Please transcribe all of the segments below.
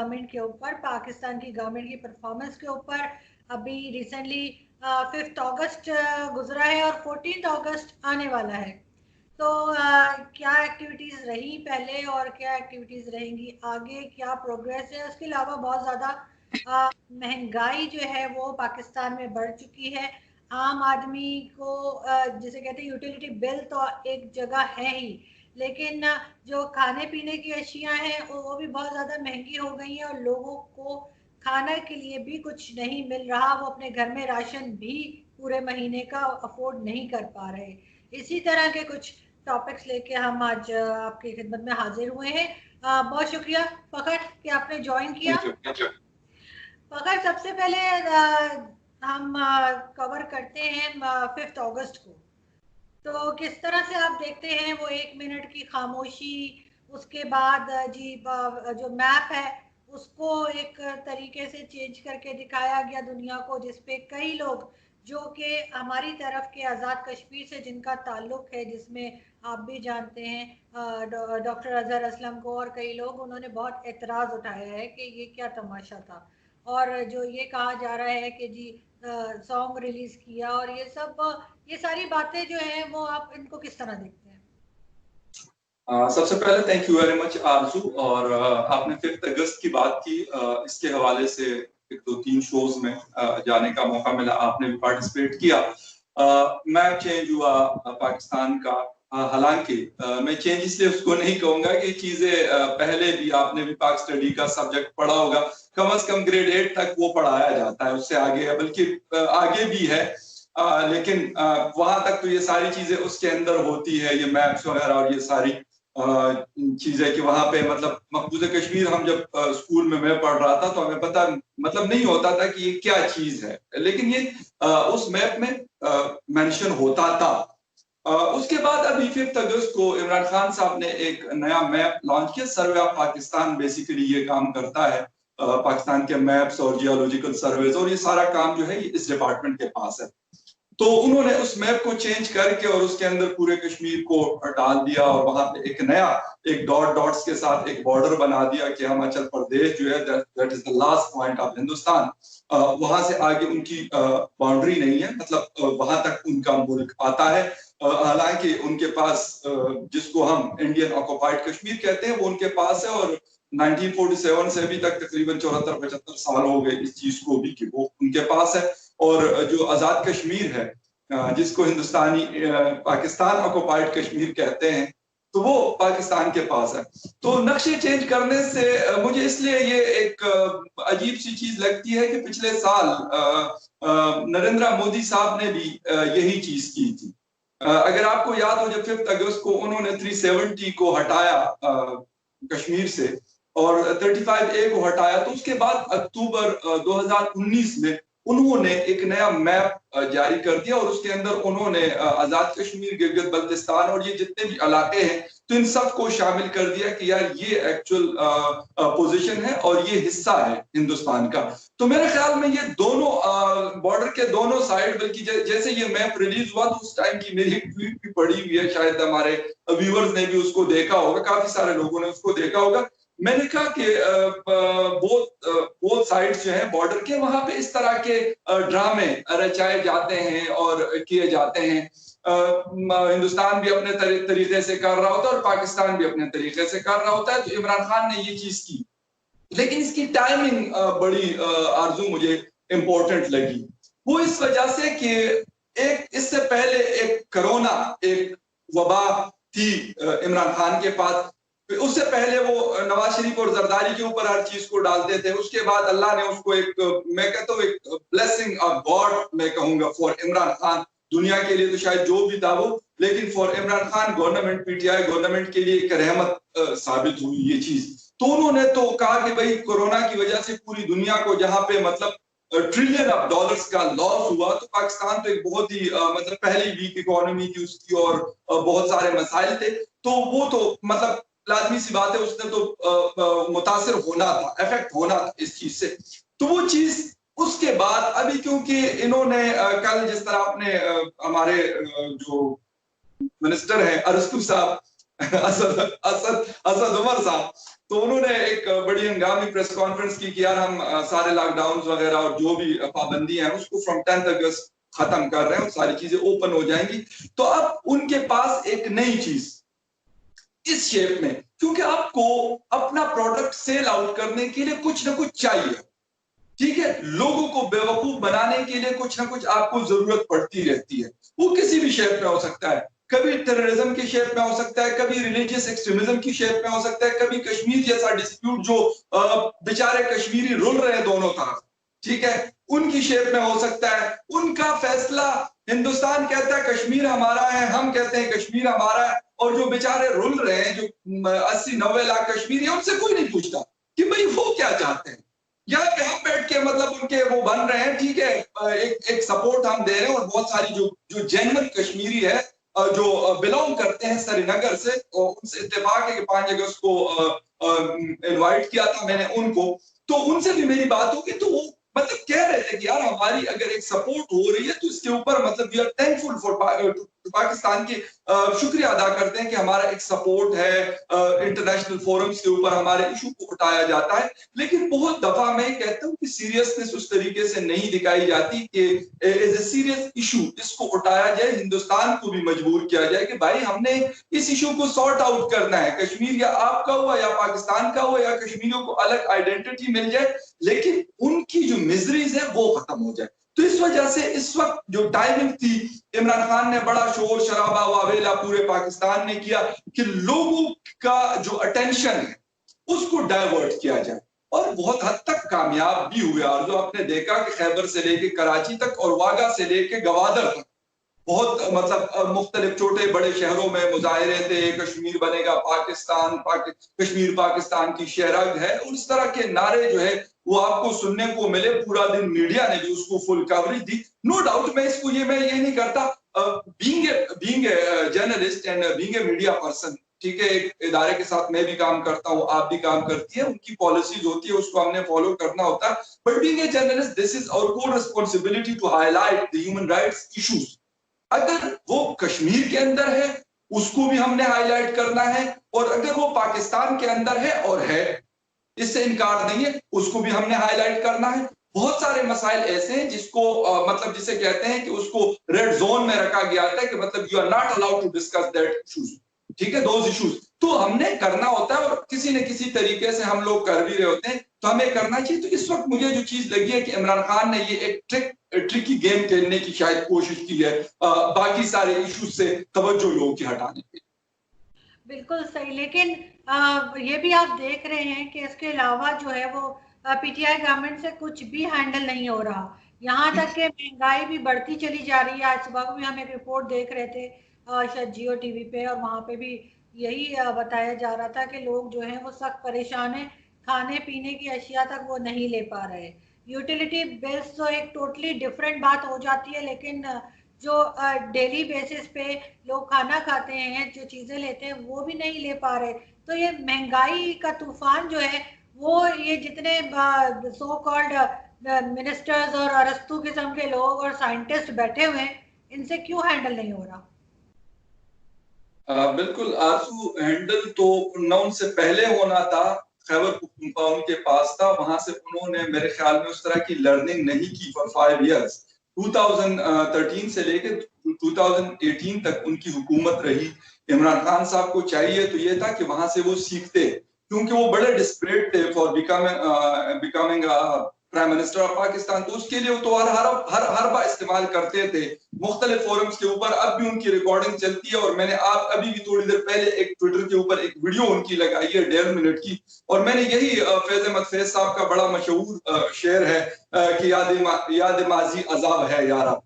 Government के ऊपर, पाकिस्तान की गवर्नमेंट की परफॉर्मेंस के ऊपर। अभी रिसेंटली 5 अगस्त गुजरा है और 14 अगस्त आने वाला है। तो क्या एक्टिविटीज़ रही पहले और क्या एक्टिविटीज़ रहेंगी आगे, क्या प्रोग्रेस है। उसके अलावा बहुत ज़्यादा महंगाई जो है वो पाकिस्तान में बढ़ चुकी है। आम आदमी को जिसे कहते हैं यूटिलिटी बिल तो एक जगह है ही, लेकिन जो खाने पीने की अशियाँ हैं वो भी बहुत ज़्यादा महंगी हो गई हैं और लोगों को खाने के लिए भी कुछ नहीं मिल रहा। वो अपने घर में राशन भी पूरे महीने का अफोर्ड नहीं कर पा रहे। इसी तरह के कुछ टॉपिक्स लेके हम आज आपकी खिदमत में हाजिर हुए हैं। बहुत शुक्रिया फ़खर कि आपने ज्वाइन किया। Thank you. फ़खर, सबसे पहले हम कवर करते हैं 5 अगस्त को। तो किस तरह से आप देखते हैं वो 1 मिनट की खामोशी, उसके बाद जो मैप है उसको एक तरीके से चेंज करके दिखाया गया दुनिया को, जिसपे कई लोग जो कि हमारी तरफ के आज़ाद कश्मीर से जिनका ताल्लुक है, जिसमें आप भी जानते हैं डॉक्टर अजहर असलम को और कई लोग, उन्होंने बहुत एतराज़ उठाया है कि ये क्या तमाशा था। और जो ये कहा जा रहा है कि जी सॉन्ग रिलीज़ किया और ये सब, ये सारी बातें जो हैं वो आप इनको किस तरह देखते हैं? सबसे पहले थैंक यू वेरी मच आरजू। और आपने 5 अगस्त की बात की, इसके हवाले से 1-2-3 शोज में जाने का मौका मिला, आपने भी पार्टिसिपेट किया। मैप चेंज हुआ पाकिस्तान का। हालांकि मैं चेंज इसलिए उसको नहीं कहूंगा कि चीजें पहले भी आपने भी पाक स्टडी का सब्जेक्ट पढ़ा होगा, कम से कम ग्रेड 8 तक वो पढ़ाया जाता है, उससे आगे है, बल्कि आगे भी है। लेकिन वहां तक तो ये सारी चीजें उसके अंदर होती है, ये मैप्स वगैरह और ये सारी चीज है कि वहां पे मतलब मकबूजा कश्मीर हम जब स्कूल में मैं पढ़ रहा था तो हमें पता मतलब नहीं होता था कि ये क्या चीज है, लेकिन ये उस मैप में मेंशन होता था। उसके बाद अभी 5 अगस्त को इमरान खान साहब ने एक नया मैप लॉन्च किया। सर्वे ऑफ पाकिस्तान बेसिकली ये काम करता है, पाकिस्तान के मैप्स और जियोलॉजिकल सर्वेज, और ये सारा काम जो है ये इस डिपार्टमेंट के पास है। तो उन्होंने उस मैप को चेंज करके और उसके अंदर पूरे कश्मीर को डाल दिया और वहां पे एक नया एक डॉट्स के साथ एक बॉर्डर बना दिया कि हिमाचल प्रदेश जो है that is the last point of Hindustan. वहां से आगे उनकी बाउंड्री नहीं है, मतलब वहां तक उनका मुल्क आता है। हालांकि उनके पास जिसको हम इंडियन ऑक्युपाइड कश्मीर कहते हैं वो उनके पास है, और 1947 से अभी तक तकरीबन 74-75 साल हो गए इस चीज को भी कि वो उनके पास है। और जो आजाद कश्मीर है जिसको हिंदुस्तानी पाकिस्तान ऑक्युपाइड कश्मीर कहते हैं, तो वो पाकिस्तान के पास है। तो नक्शे चेंज करने से मुझे इसलिए ये एक अजीब सी चीज लगती है कि पिछले साल नरेंद्र मोदी साहब ने भी यही चीज की थी। अगर आपको याद हो, जब 5 अगस्त को उन्होंने 370 को हटाया कश्मीर से और 35A को हटाया, तो उसके बाद अक्टूबर 2019 में उन्होंने एक नया मैप जारी कर दिया और उसके अंदर उन्होंने आजाद कश्मीर, गिलगित बल्तिस्तान और ये जितने भी इलाके हैं तो इन सब को शामिल कर दिया कि यार ये एक्चुअल पोजीशन है और ये हिस्सा है हिंदुस्तान का। तो मेरे ख्याल में ये दोनों बॉर्डर के दोनों साइड, बल्कि जैसे ये मैप रिलीज हुआ तो उस टाइम की मेरी एक ट्वीट भी पड़ी हुई है, शायद हमारे व्यूअर्स ने भी उसको देखा होगा, काफी सारे लोगों ने उसको देखा होगा। मैंने कहा कि बोथ साइड्स जो हैं बॉर्डर के, वहां पे इस तरह के ड्रामे रचाए जाते हैं और किए जाते हैं। हिंदुस्तान भी अपने तरीके से कर रहा होता है और पाकिस्तान भी अपने तरीके से कर रहा होता है। तो इमरान खान ने ये चीज की, लेकिन इसकी टाइमिंग बड़ी आरजू मुझे इंपॉर्टेंट लगी। वो इस वजह से कि एक इससे पहले एक कोरोना एक वबा थी इमरान खान के पास, उससे पहले वो नवाज शरीफ और जरदारी के ऊपर हर चीज को डालते थे। उसके बाद अल्लाह ने उसको एक, मैं कहता हूँ एक ब्लेसिंग ऑफ गॉड मैं कहूंगा फॉर इमरान खान। दुनिया के लिए तो शायद जो भी था वो, लेकिन for Imran Khan government, PTI government के लिए एक रहमत साबित हुई ये चीज। तो उन्होंने तो कहा कि भाई कोरोना की वजह से पूरी दुनिया को जहां पे मतलब ट्रिलियन ऑफ डॉलर्स का लॉस हुआ, तो पाकिस्तान तो एक बहुत ही मतलब पहली वीक इकोनॉमी थी उसकी और बहुत सारे मसाइल थे, तो वो तो मतलब लाजमी सी बात है उसने तो मुतासिर होना था, इफेक्ट होना था इस चीज से। तो वो चीज उसके बाद अभी क्योंकि इन्होंने कल जिस तरह आपने हमारे जो मिनिस्टर हैं अरस्तु साहब असद असद असद उमर साहब, तो उन्होंने एक बड़ी हंगामी प्रेस कॉन्फ्रेंस की कि यार हम सारे लॉकडाउन वगैरह और जो भी पाबंदियां हैं उसको फ्रॉम 10 अगस्त खत्म कर रहे हैं और सारी चीजें ओपन हो जाएंगी। तो अब उनके पास एक नई चीज इस शेप में, क्योंकि आपको अपना प्रोडक्ट सेल आउट करने के लिए कुछ ना कुछ चाहिए, ठीक है, लोगों को बेवकूफ बनाने के लिए कुछ ना कुछ आपको जरूरत पड़ती रहती है। वो किसी भी शेप में हो सकता है, कभी टेररिज्म की शेप में हो सकता है, कभी रिलीजियस एक्सट्रीमिज्म की शेप में हो सकता है, कभी कश्मीर जैसा डिस्प्यूट जो बेचारे कश्मीरी रुल रहे हैं दोनों तरफ, ठीक है, उनकी शेप में हो सकता है। उनका फैसला, हिंदुस्तान कहता है कश्मीर हमारा है, हम कहते हैं कश्मीर हमारा है, और जो बेचारे रुल रहे हैं जो 80-90 लाख कश्मीरी है, उनसे कोई नहीं पूछता कि भाई वो क्या चाहते हैं। यहाँ बैठ के मतलब उनके वो बन रहे हैं, ठीक है, एक सपोर्ट हम दे रहे हैं, और बहुत सारी जो जेन्युइन कश्मीरी है जो बिलोंग करते हैं श्रीनगर से, और उनसे इत्तेफाक है कि 5 अगस्त को इनवाइट किया था मैंने उनको, तो उनसे भी मेरी बात होगी, तो वो मतलब कह रहे थे कि यार हमारी अगर एक सपोर्ट हो रही है तो इसके ऊपर मतलब we are thankful for Pakistan की, शुक्रिया अदा करते हैं कि हमारा एक सपोर्ट है, इंटरनेशनल फोरम्स के ऊपर हमारे इशू को उठाया जाता है। लेकिन बहुत दफा मैं कहता हूं कि सीरियसनेस उस तरीके से नहीं दिखाई जाती कि एज ए सीरियस इशू इसको उठाया जाए, हिंदुस्तान को भी मजबूर किया जाए कि भाई हमने इस इशू को सॉर्ट आउट करना है, कश्मीर या आपका हुआ या पाकिस्तान का हुआ या कश्मीरियों को अलग आइडेंटिटी मिल जाए, लेकिन उनकी जो मिजरीज है वो खत्म हो जाए। तो इस वजह से इस वक्त जो टाइमिंग थी, इमरान खान ने बड़ा शोर शराबा वावेला पूरे पाकिस्तान ने किया कि लोगों का जो अटेंशन है उसको डाइवर्ट किया जाए, और बहुत हद तक कामयाब भी हुए। और जो आपने देखा कि खैबर से लेके कराची तक और वागा से लेके गवादर तक बहुत मतलब मुख्तलिफ छोटे बड़े शहरों में मुजाहरे थे, कश्मीर बनेगा पाकिस्तान, कश्मीर पाकिस्तान की शहरग है, और इस तरह के नारे जो है वो आपको सुनने को मिले। पूरा दिन मीडिया ने भी उसको फुल कवरेज दी। नो डाउट मैं ये नहीं करता, being a journalist and being a media person, ठीक है, एक इदारे के साथ मैं भी काम करता हूँ, आप भी काम करती है, उनकी पॉलिसीज होती है उसको हमने फॉलो करना होता है, but being a journalist this is our core responsibility to highlight the human rights issues. अगर वो कश्मीर के अंदर है उसको भी हमने हाईलाइट करना है, और अगर वो पाकिस्तान के अंदर है और है, इससे इनकार नहीं है, उसको भी हमने हाईलाइट करना है। बहुत सारे मसाइल ऐसे हैं जिसको मतलब जिसे कहते हैं कि उसको रेड जोन में रखा गया था कि मतलब you are not allowed to discuss that issues, ठीक है, दोज इश्यूज तो हमने करना होता है, और किसी न किसी तरीके से हम लोग कर भी रहे होते हैं, तो हमें करना चाहिए। तो इस वक्त मुझे जो चीज लगी है कि इमरान खान ने ये एक ट्रिकी गेम खेलने की शायद कोशिश की है, बाकी सारे इश्यूज से तवज्जो लोगों की हटाने की। बिल्कुल सही, लेकिन ये भी आप देख रहे हैं कि इसके अलावा जो है वो पीटीआई गवर्नमेंट से कुछ भी हैंडल नहीं हो रहा। यहाँ तक कि महंगाई भी बढ़ती चली जा रही है। आज सुबह को भी हम एक रिपोर्ट देख रहे थे शायद जियो टीवी पे, और वहाँ पे भी यही बताया जा रहा था कि लोग जो हैं वो सख्त परेशान हैं, खाने पीने की अशिया तक वो नहीं ले पा रहे। यूटिलिटी बिल्स तो एक टोटली डिफरेंट बात हो जाती है, लेकिन जो डेली बेसिस पे लोग खाना खाते हैं, जो चीजें लेते हैं, वो भी नहीं ले पा रहे। तो ये महंगाई का तूफान जो है वो ये जितने सो कॉल्ड मिनिस्टर्स और अरस्तू किस्म के लोग और साइंटिस्ट बैठे हुए हैं, इनसे क्यों हैंडल नहीं हो रहा? बिल्कुल आरजू, हैंडल तो न उनसे पहले होना था, खैबर पख्तूनख्वा उनके पास था, वहां से उन्होंने मेरे ख्याल में उस तरह की लर्निंग नहीं की फॉर 5 इयर्स। 2013 से लेकर 2018 तक उनकी हुकूमत रही। इमरान खान साहब को चाहिए तो ये था कि वहां से वो सीखते, क्योंकि वो बड़े डिस्परेट थे for becoming prime minister of Pakistan. तो उसके लिए वो तो हर हरबा इस्तेमाल करते थे मुख्तलिफ फोरम्स के ऊपर। अब भी उनकी रिकॉर्डिंग चलती है, और मैंने आप अभी भी थोड़ी देर पहले एक ट्विटर के ऊपर एक वीडियो उनकी लगाई है 1.5 मिनट की, और मैंने यही फैज अहमद फैज साहब का बड़ा मशहूर शेर है कि याद माजी अजाब है यारा।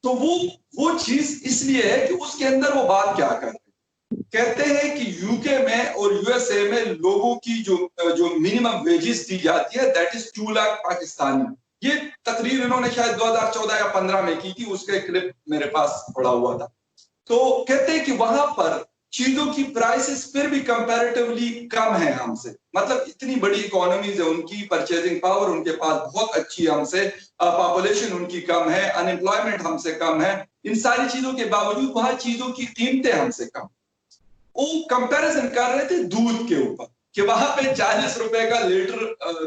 तो वो चीज इसलिए है कि उसके अंदर वो बात क्या कर रहे, कहते हैं कि यूके में और यूएसए में लोगों की जो मिनिमम वेजेस दी जाती है दैट इज 2 लाख पाकिस्तानी। ये तकरीर इन्होंने शायद 2014 या 15 में की थी, उसका एक क्लिप मेरे पास पड़ा हुआ था। तो कहते हैं कि वहां पर चीजों की प्राइसेस फिर भी कंपैरेटिवली कम है हमसे, मतलब इतनी बड़ी इकोनॉमीज है उनकी, परचेजिंग पावर उनके पास बहुत अच्छी है हमसे, पॉपुलेशन उनकी कम है, अनएम्प्लॉयमेंट हमसे कम है, इन सारी चीजों के बावजूद वहां चीजों की कीमतें हमसे कम। वो कंपैरिजन कर रहे थे दूध के ऊपर। कि वहां पे 40 रुपए का लीटर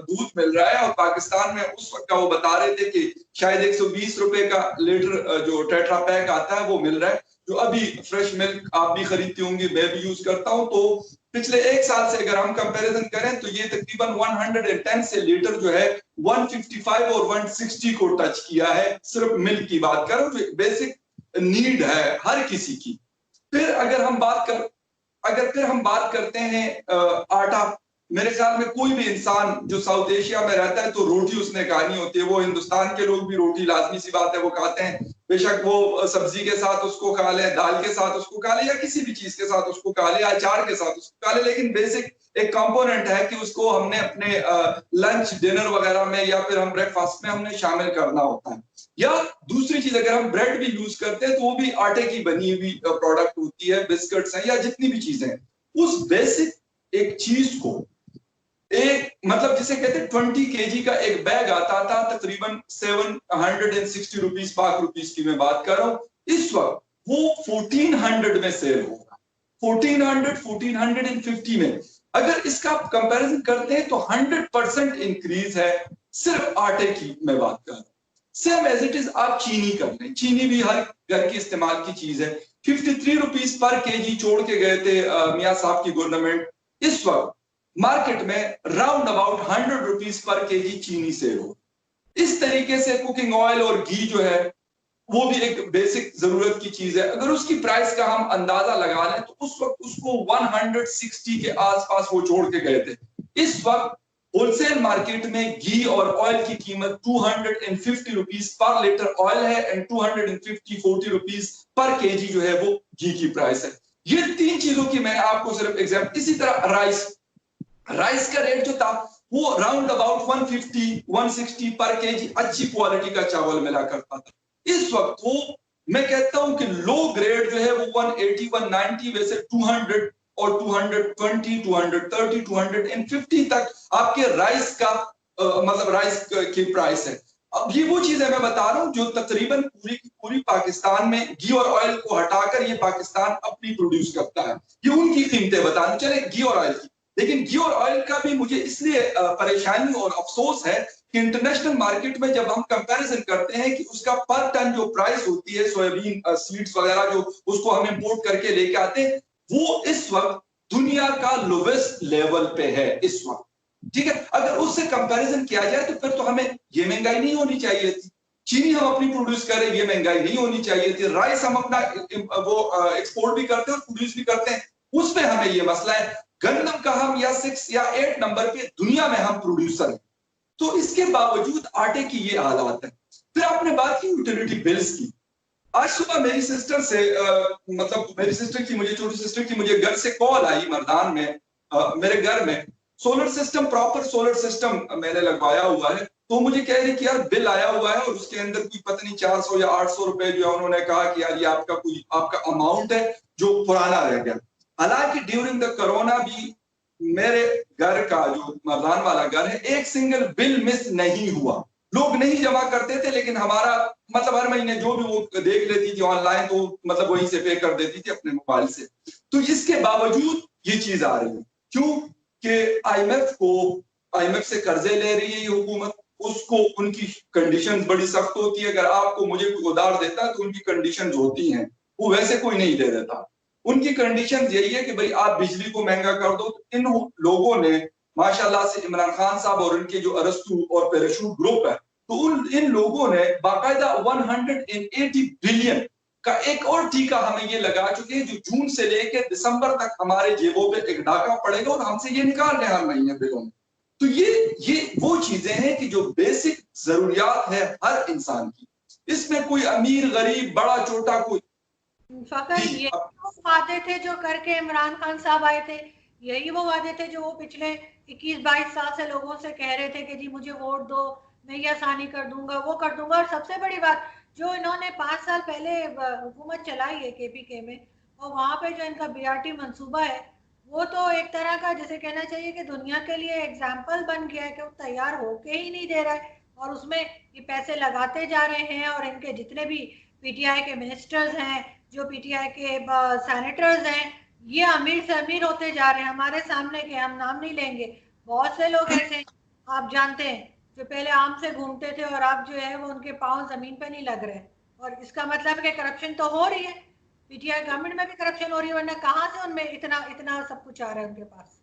दूध मिल रहा है, और पाकिस्तान में उस वक्त का वो बता रहे थे कि शायद 120 रुपए का लीटर जो टेट्रा पैक आता है वो मिल रहा है। जो अभी फ्रेश मिल्क आप भी खरीदती होंगी, मैं भी यूज करता हूं, तो पिछले एक साल से अगर हम कंपैरिजन करें तो ये तकरीबन 110 से लीटर जो है 155 और 160 को टच किया है। सिर्फ मिल्क की बात करो जो बेसिक नीड है हर किसी की। फिर अगर हम बात करते हैं आटा, मेरे ख्याल में कोई भी इंसान जो साउथ एशिया में रहता है तो रोटी उसने खानी होती है। वो हिंदुस्तान के लोग भी रोटी लाजमी सी बात है वो खाते हैं, बेशक वो सब्जी के साथ उसको खा ले, दाल के साथ उसको खा ले, या किसी भी चीज के साथ उसको खा ले, अचार के साथ उसको खा ले, लेकिन बेसिक एक कंपोनेंट है कि उसको हमने अपने लंच डिनर वगैरह में या फिर हम ब्रेकफास्ट में हमने शामिल करना होता है। या दूसरी चीज, अगर हम ब्रेड भी यूज करते हैं तो वो भी आटे की बनी हुई प्रोडक्ट होती है, बिस्किट्स हैं या जितनी भी चीजें हैं। उस बेसिक एक चीज को एक मतलब जिसे कहते हैं 20 केजी का एक बैग आता था तकरीबन 760 रुपीज, पाक रुपीज की मैं बात कर रहा हूं, इस वक्त वो 1400 में सेल होगा, 1450 में। अगर इसका आप कंपैरिजन करते हैं तो 100% इंक्रीज है सिर्फ आटे की मैं बात कर रहा हूं। सेम एज इट इज आप चीनी कर लें, चीनी भी हर घर के इस्तेमाल की चीज है। 53 रुपीज पर केजी छोड़ के गए थे मियां साहब की गवर्नमेंट, इस वक्त मार्केट में round about 100 rupees per KG चीनी सेल हो। इस तरीके से कुकिंग ऑयल और घी जो है वो भी एक बेसिक जरूरत की चीज है। अगर उसकी प्राइस का हम अंदाजा लगा लें तो उस वक्त उसको 160 के आसपास वो छोड़ के गए थे। इस वक्त होलसेल मार्केट में घी और ऑयल की कीमत 250 रुपीज पर लीटर ऑयल है एंड 240 रुपीज पर केजी जो है वो घी की प्राइस है। ये तीन चीजों की मैं आपको सिर्फ एग्जाम्पल। इसी तरह राइस का रेट जो था वो राउंड अबाउट 150-160 पर केजी अच्छी क्वालिटी का चावल मिला करता था। इस वक्त वो मैं कहता हूं कि लो ग्रेड जो है वो 180-190 वैसे 200 और 220, 230, 250 तक आपके राइस का मतलब राइस की प्राइस है। अब ये वो चीज है मैं बता रहा हूं जो तकरीबन पूरी की पूरी पाकिस्तान में घी और ऑयल को हटाकर ये पाकिस्तान अपनी प्रोड्यूस करता है। ये उनकी कीमतें बताने चले घी और ऑयल की। लेकिन घी और ऑयल का भी मुझे इसलिए परेशानी और अफसोस है कि इंटरनेशनल मार्केट में जब हम कंपैरिजन करते हैं कि उसका पर टन जो प्राइस होती है सोयाबीन सीड्स वगैरह जो उसको हम इंपोर्ट करके लेके आते हैं वो इस वक्त दुनिया का लोवेस्ट लेवल पे है इस वक्त। ठीक है, अगर उससे कंपैरिजन किया जाए तो फिर तो हमें ये महंगाई नहीं होनी चाहिए थी। चीनी हम अपनी प्रोड्यूस करें ये महंगाई नहीं होनी चाहिए थी। राइस हम अपना वो एक्सपोर्ट भी करते हैं और प्रोड्यूस भी करते हैं, उसमें हमें ये मसला है। गंदम का हम या 6 या 8 नंबर पे दुनिया में हम प्रोड्यूसर हैं, तो इसके बावजूद आटे की ये हालात है। फिर आपने बात की यूटिलिटी बिल्स की। आज सुबह मेरी सिस्टर से मतलब मेरी सिस्टर की मुझे छोटी सिस्टर की मुझे घर से कॉल आई मर्दान में, मेरे घर में solar system proper solar system मैंने लगवाया हुआ है, तो मुझे कह रही कि यार बिल आया हुआ है और उसके अंदर कोई पता नहीं 400 या 800 रुपए जो है उन्होंने कहा कि यार ये आपका अमाउंट है जो पुराना रह गया। हालांकि ड्यूरिंग द कोरोना भी मेरे घर का जो मर्दान वाला घर है एक सिंगल बिल मिस नहीं हुआ। लोग नहीं जमा करते थे लेकिन हमारा मतलब हर महीने जो भी वो देख लेती थी ऑनलाइन तो मतलब वहीं से पे कर देती थी अपने मोबाइल से। तो इसके बावजूद ये चीज आ रही है क्यों कि आईएमएफ से कर्जे ले रही है ये हुकूमत, उसको उनकी कंडीशंस बड़ी सख्त होती है। अगर आपको मुझे कोई उधार देता है तो उनकी कंडीशंस होती हैं, वो वैसे कोई नहीं दे देता। उनकी कंडीशन यही है कि भाई आप बिजली को महंगा कर दो। तो इन लोगों ने माशाल्लाह से इमरान खान साहब और उनके जो अरस्तु और पैराशूट ग्रुप है तो इन लोगों ने बाकायदा 180 बिलियन का एक और टीका हमें ये लगा चुके हैं जो जून से लेकर दिसंबर तक हमारे जेबों पे एक डाका पड़ेगा और हमसे ये निकाल रहे हैं हर महीने बिलों में। तो ये वो चीजें हैं कि जो बेसिक जरूरियात है हर इंसान की, इसमें कोई अमीर गरीब बड़ा छोटा कोई फकर ये वो वादे थे जो करके इमरान खान साहब आए थे, यही वो वादे थे जो वो पिछले 21-22 साल से लोगों से कह रहे थे कि जी मुझे वोट दो, मैं ये आसानी कर दूंगा वो कर दूंगा। और सबसे बड़ी बात जो इन्होंने 5 साल पहले हुकूमत चलाई है केपीके में, और वहाँ पे जो इनका बीआरटी मंसूबा है वो तो एक तरह का जैसे कहना चाहिए कि दुनिया के लिए एग्जाम्पल बन गया है कि वो तैयार होके ही नहीं दे रहा है और उसमें ये पैसे लगाते जा रहे हैं। और इनके जितने भी पीटीआई के मिनिस्टर्स हैं, जो पीटीआई के सेनेटर्स हैं, ये अमीर से अमीर होते जा रहे हैं हमारे सामने के, हम नाम नहीं लेंगे। बहुत से लोग ऐसे हैं, आप जानते हैं, जो पहले आम से घूमते थे और अब जो है वो उनके पाँव जमीन पे नहीं लग रहे। और इसका मतलब है कि करप्शन तो हो रही है, पीटीआई गवर्नमेंट में भी करप्शन हो रही है, वरना कहाँ से उनमें इतना इतना सब कुछ आ रहा है उनके पास।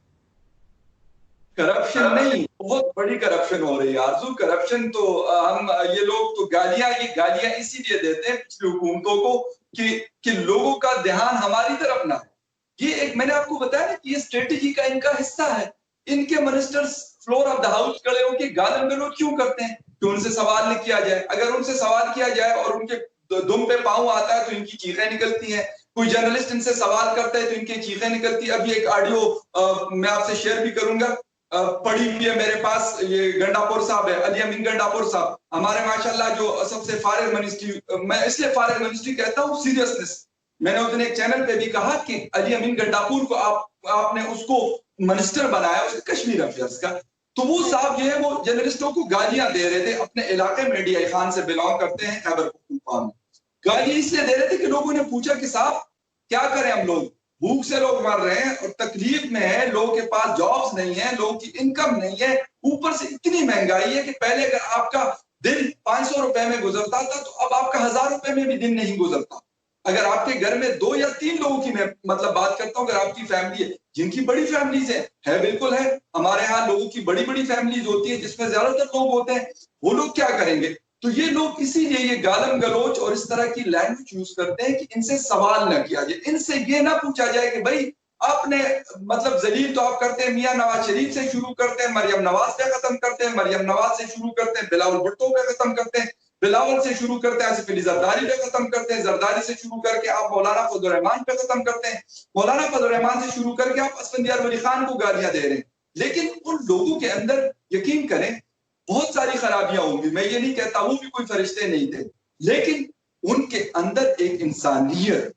करप्शन नहीं, बहुत बड़ी करप्शन हो रही है आरजू। करप्शन तो हम ये लोग तो ये गालियां इसीलिए देते हैं पिछली हुकूमतों को कि लोगों का ध्यान हमारी तरफ ना है। ये एक मैंने आपको बताया ना कि ये स्ट्रेटेजी का इनका हिस्सा है। इनके ministers floor of the house खड़े होकर गालियां गलौज क्यों करते हैं कि उनसे सवाल नहीं किया जाए। अगर उनसे सवाल किया जाए और उनके दुम पे पांव आता है तो इनकी चीखें निकलती हैं। कोई जर्नलिस्ट इनसे सवाल करता है तो इनकी चीखें निकलती है। अभी एक ऑडियो मैं आपसे शेयर भी करूंगा, पड़ी हुई है मेरे पास। ये गंडापुर साहब है, अली अमीन गंडापुर साहब, हमारे माशाल्लाह जो सबसे फारिग मिनिस्ट्री, मैं इसलिए फारिग मिनिस्ट्री कहता हूँ सीरियसनेस। मैंने उस दिन एक चैनल पे भी कहा कि अली अमीन गंडापुर को आपने उसको मिनिस्टर बनाया उसके कश्मीर अफेयर्स का, तो वो साहब जो है वो जर्नलिस्टों को गालियां दे रहे थे। अपने इलाके में डीआई खान से बिलोंग करते हैं, खैबर पख्तूनख्वा में। गालियां इसलिए दे रहे थे कि लोगों ने पूछा कि साहब क्या करें हम लोग, भूख से लोग मर रहे हैं और तकलीफ में है, लोगों के पास जॉब्स नहीं है, लोगों की इनकम नहीं है, ऊपर से इतनी महंगाई है कि पहले अगर आपका दिन 500 रुपए में गुजरता था तो अब आपका 1000 रुपए में भी दिन नहीं गुजरता। अगर आपके घर में 2 या 3 लोगों की मैं मतलब बात करता हूँ, अगर आपकी फैमिली है, जिनकी बड़ी फैमिलीज है बिल्कुल है, हमारे यहाँ लोगों की बड़ी बड़ी फैमिलीज होती है जिसमें ज्यादातर लोग होते हैं, वो लोग क्या करेंगे। तो ये लोग इसीलिए ये गालम गलोच और इस तरह की लैंग्वेज यूज करते हैं कि इनसे सवाल न किया जाए, इनसे ये ना पूछा जाए कि भाई आपने मतलब जलील तो आप करते हैं मियां नवाज शरीफ से शुरू करते हैं, मरियम नवाज पे खत्म करते हैं, मरियम नवाज से शुरू करते हैं, बिलावल भुट्टो पे खत्म करते हैं, बिलावल से शुरू करते हैं आसिफ अली जरदारी पे खत्म करते हैं, जरदारी से शुरू करके आप मौलाना फजल रहमान पे खत्म करते हैं, मौलाना फजल रहमान से शुरू करके आप असफंदियार वली खान को गालियां दे रहे हैं। लेकिन उन लोगों के अंदर यकीन करें बहुत सारी खराबियां होंगी, मैं ये नहीं कहता वो भी कोई फरिश्ते नहीं थे, लेकिन उनके अंदर एक इंसानियत,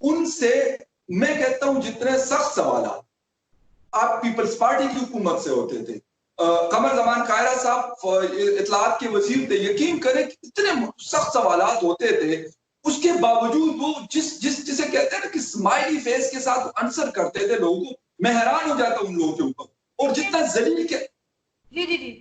उनसे मैं कहता हूं जितने सख्त सवाल आप पीपल्स पार्टी की हुकूमत से होते थे, कमर जमान कायरा साहब इतलात के वजीर थे, यकीन करें कि इतने सख्त सवाल होते थे, उसके बावजूद वो जिसे कहते हैं ना कि स्माइली फेस के साथ आंसर करते थे लोगों को। मैं हैरान हो जाता उन लोगों के ऊपर। और जितना जलील के जी जी जी,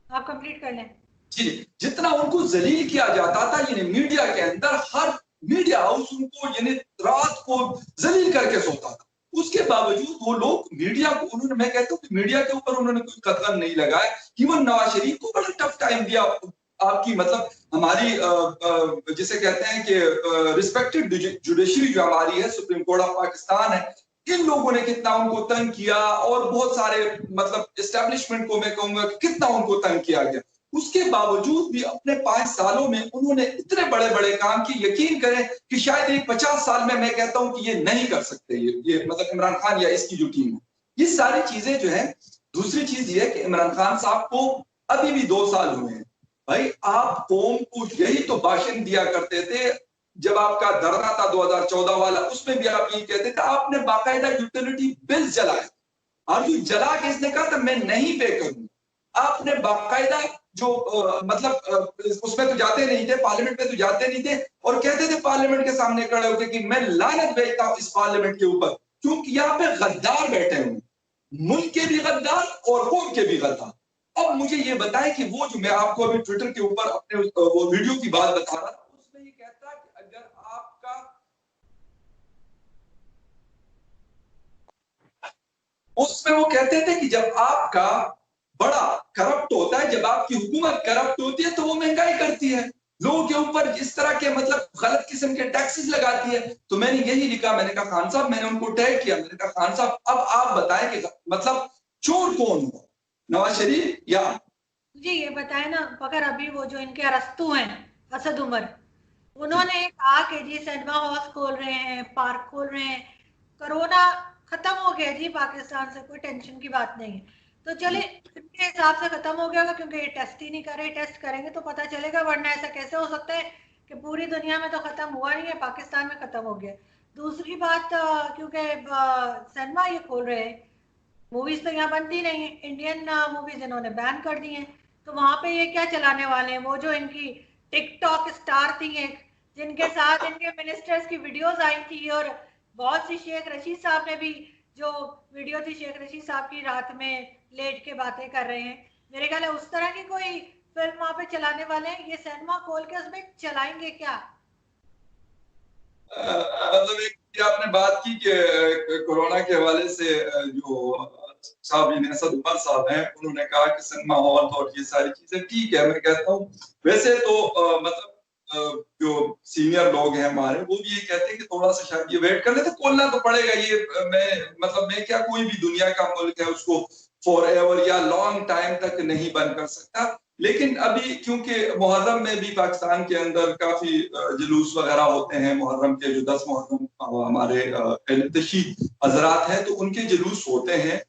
आप कंप्लीट कर लें। जी, जितना उनको जलील किया जाता था यानी मीडिया के अंदर, हर मीडिया हाउस उनको यानी रात को जलील करके सोता था, उसके बावजूद वो लोग मीडिया को उन्होंने, मैं कहता हूँ कि मीडिया के ऊपर उन्होंने कोई कदम नहीं लगाया। इवन नवाज शरीफ को बड़ा टफ टाइम दिया आपकी मतलब हमारी जिसे कहते हैं कि रिस्पेक्टेड जुडिशरी जो हमारी है, सुप्रीम कोर्ट ऑफ पाकिस्तान है, इन लोगों ने कितना उनको तंग किया और बहुत सारे मतलब एस्टेब्लिशमेंट को मैं कहूंगा कि कितना उनको तंग किया गया। उसके बावजूद भी अपने 5 सालों में उन्होंने इतने बड़े बड़े काम किए, यकीन करें कि शायद ये 50 साल में मैं कहता हूं कि ये नहीं कर सकते ये मतलब इमरान खान या इसकी जो टीम है, ये सारी चीजें जो है। दूसरी चीज ये है कि इमरान खान साहब को अभी भी 2 साल हुए हैं। भाई आप कौम को यही तो भाषण दिया करते थे जब आपका धरना था 2014 वाला, उसमें भी आप यही कहते थे, आपने बाकायदा यूटिलिटी बिल जलाए और जो जला के इसने कहा था मैं नहीं पे करूंगा। आपने बाकायदा जो उसमें तो जाते नहीं थे, पार्लियामेंट में तो जाते नहीं थे और कहते थे पार्लियामेंट के सामने खड़े होकर कि मैं लानत भेजता हूं इस पार्लियामेंट के ऊपर, क्योंकि यहाँ पे गद्दार बैठे हुए, मुल्क के भी गद्दार और कौम के भी गद्दार। अब मुझे ये बताएं कि वो जो मैं आपको अभी ट्विटर के ऊपर अपने वो वीडियो की बात बता रहा था, उसमें ये कहता कि अगर आपका उसमें वो कहते थे कि जब आपका बड़ा करप्ट होता है, जब आपकी हुकूमत करप्ट होती है तो वो महंगाई करती है, लोगों के ऊपर इस तरह के मतलब गलत किस्म के टैक्सेस लगाती है। तो मैंने यही लिखा, मैंने कहा खान साहब, मैंने उनको टैग किया, मैंने कहा खान साहब अब आप बताएं कि मतलब चोर कौन हुआ, नवाज शरीफ या जी ये बताए ना, मगर अभी वो जो इनके अरस्तू हैं, असद उमर, उन्होंने कहा कि जी सिनेमा हॉल खोल रहे हैं, पार्क खोल रहे हैं, कोरोना खत्म हो गया जी पाकिस्तान से, कोई टेंशन की बात नहीं है। तो चले इनके हिसाब से खत्म हो गया होगा, क्योंकि ये टेस्ट ही नहीं कर रहे, टेस्ट करेंगे तो पता चलेगा, वरना ऐसा कैसे हो सकता है कि पूरी दुनिया में तो खत्म हुआ नहीं है, पाकिस्तान में खत्म हो गया। दूसरी बात, क्योंकि सिनेमा ये खोल रहे हैं, मूवीज तो यहाँ बनती नहीं है, इंडियन मूवीज इन्होंने बैन कर दी हैं, तो वहां पे ये क्या चलाने वाले हैं। वो जो इनकी टिकटॉक स्टार थी एक, जिनके साथ इनके मिनिस्टर्स की वीडियोस आई थी और बहुत सी शेख रशीद साहब ने भी जो वीडियो थी शेख रशीद साहब की रात में लेट के बातें कर रहे हैं, मेरे ख्याल है उस तरह की कोई फिल्म वहां पे चलाने वाले हैं। ये सिनेमा खोल के उसमें चलाएंगे क्या? मतलब एक ये आपने बात की कि कोरोना के हवाले से जो साहब इन असद उमर साहब हैं, उन्होंने कहा कि सिनेमा हॉल और ये सारी चीजें ठीक है। मैं कहता हूँ वैसे तो मतलब जो सीनियर लोग हैं हमारे, वो भी ये कहते हैं कि थोड़ा सा शायद ये वेट कर ले, तो खोलना तो पड़ेगा। ये मैं मतलब मैं क्या, कोई भी दुनिया का मुल्क है उसको फॉर एवर या लॉन्ग टाइम तक नहीं बंद कर सकता। लेकिन अभी क्योंकि मुहर्रम में भी पाकिस्तान के अंदर काफी जुलूस वगैरह होते हैं, मुहर्रम के जो 10 मुहर्रम हमारे तशी हजरात हैं, तो उनके जुलूस होते हैं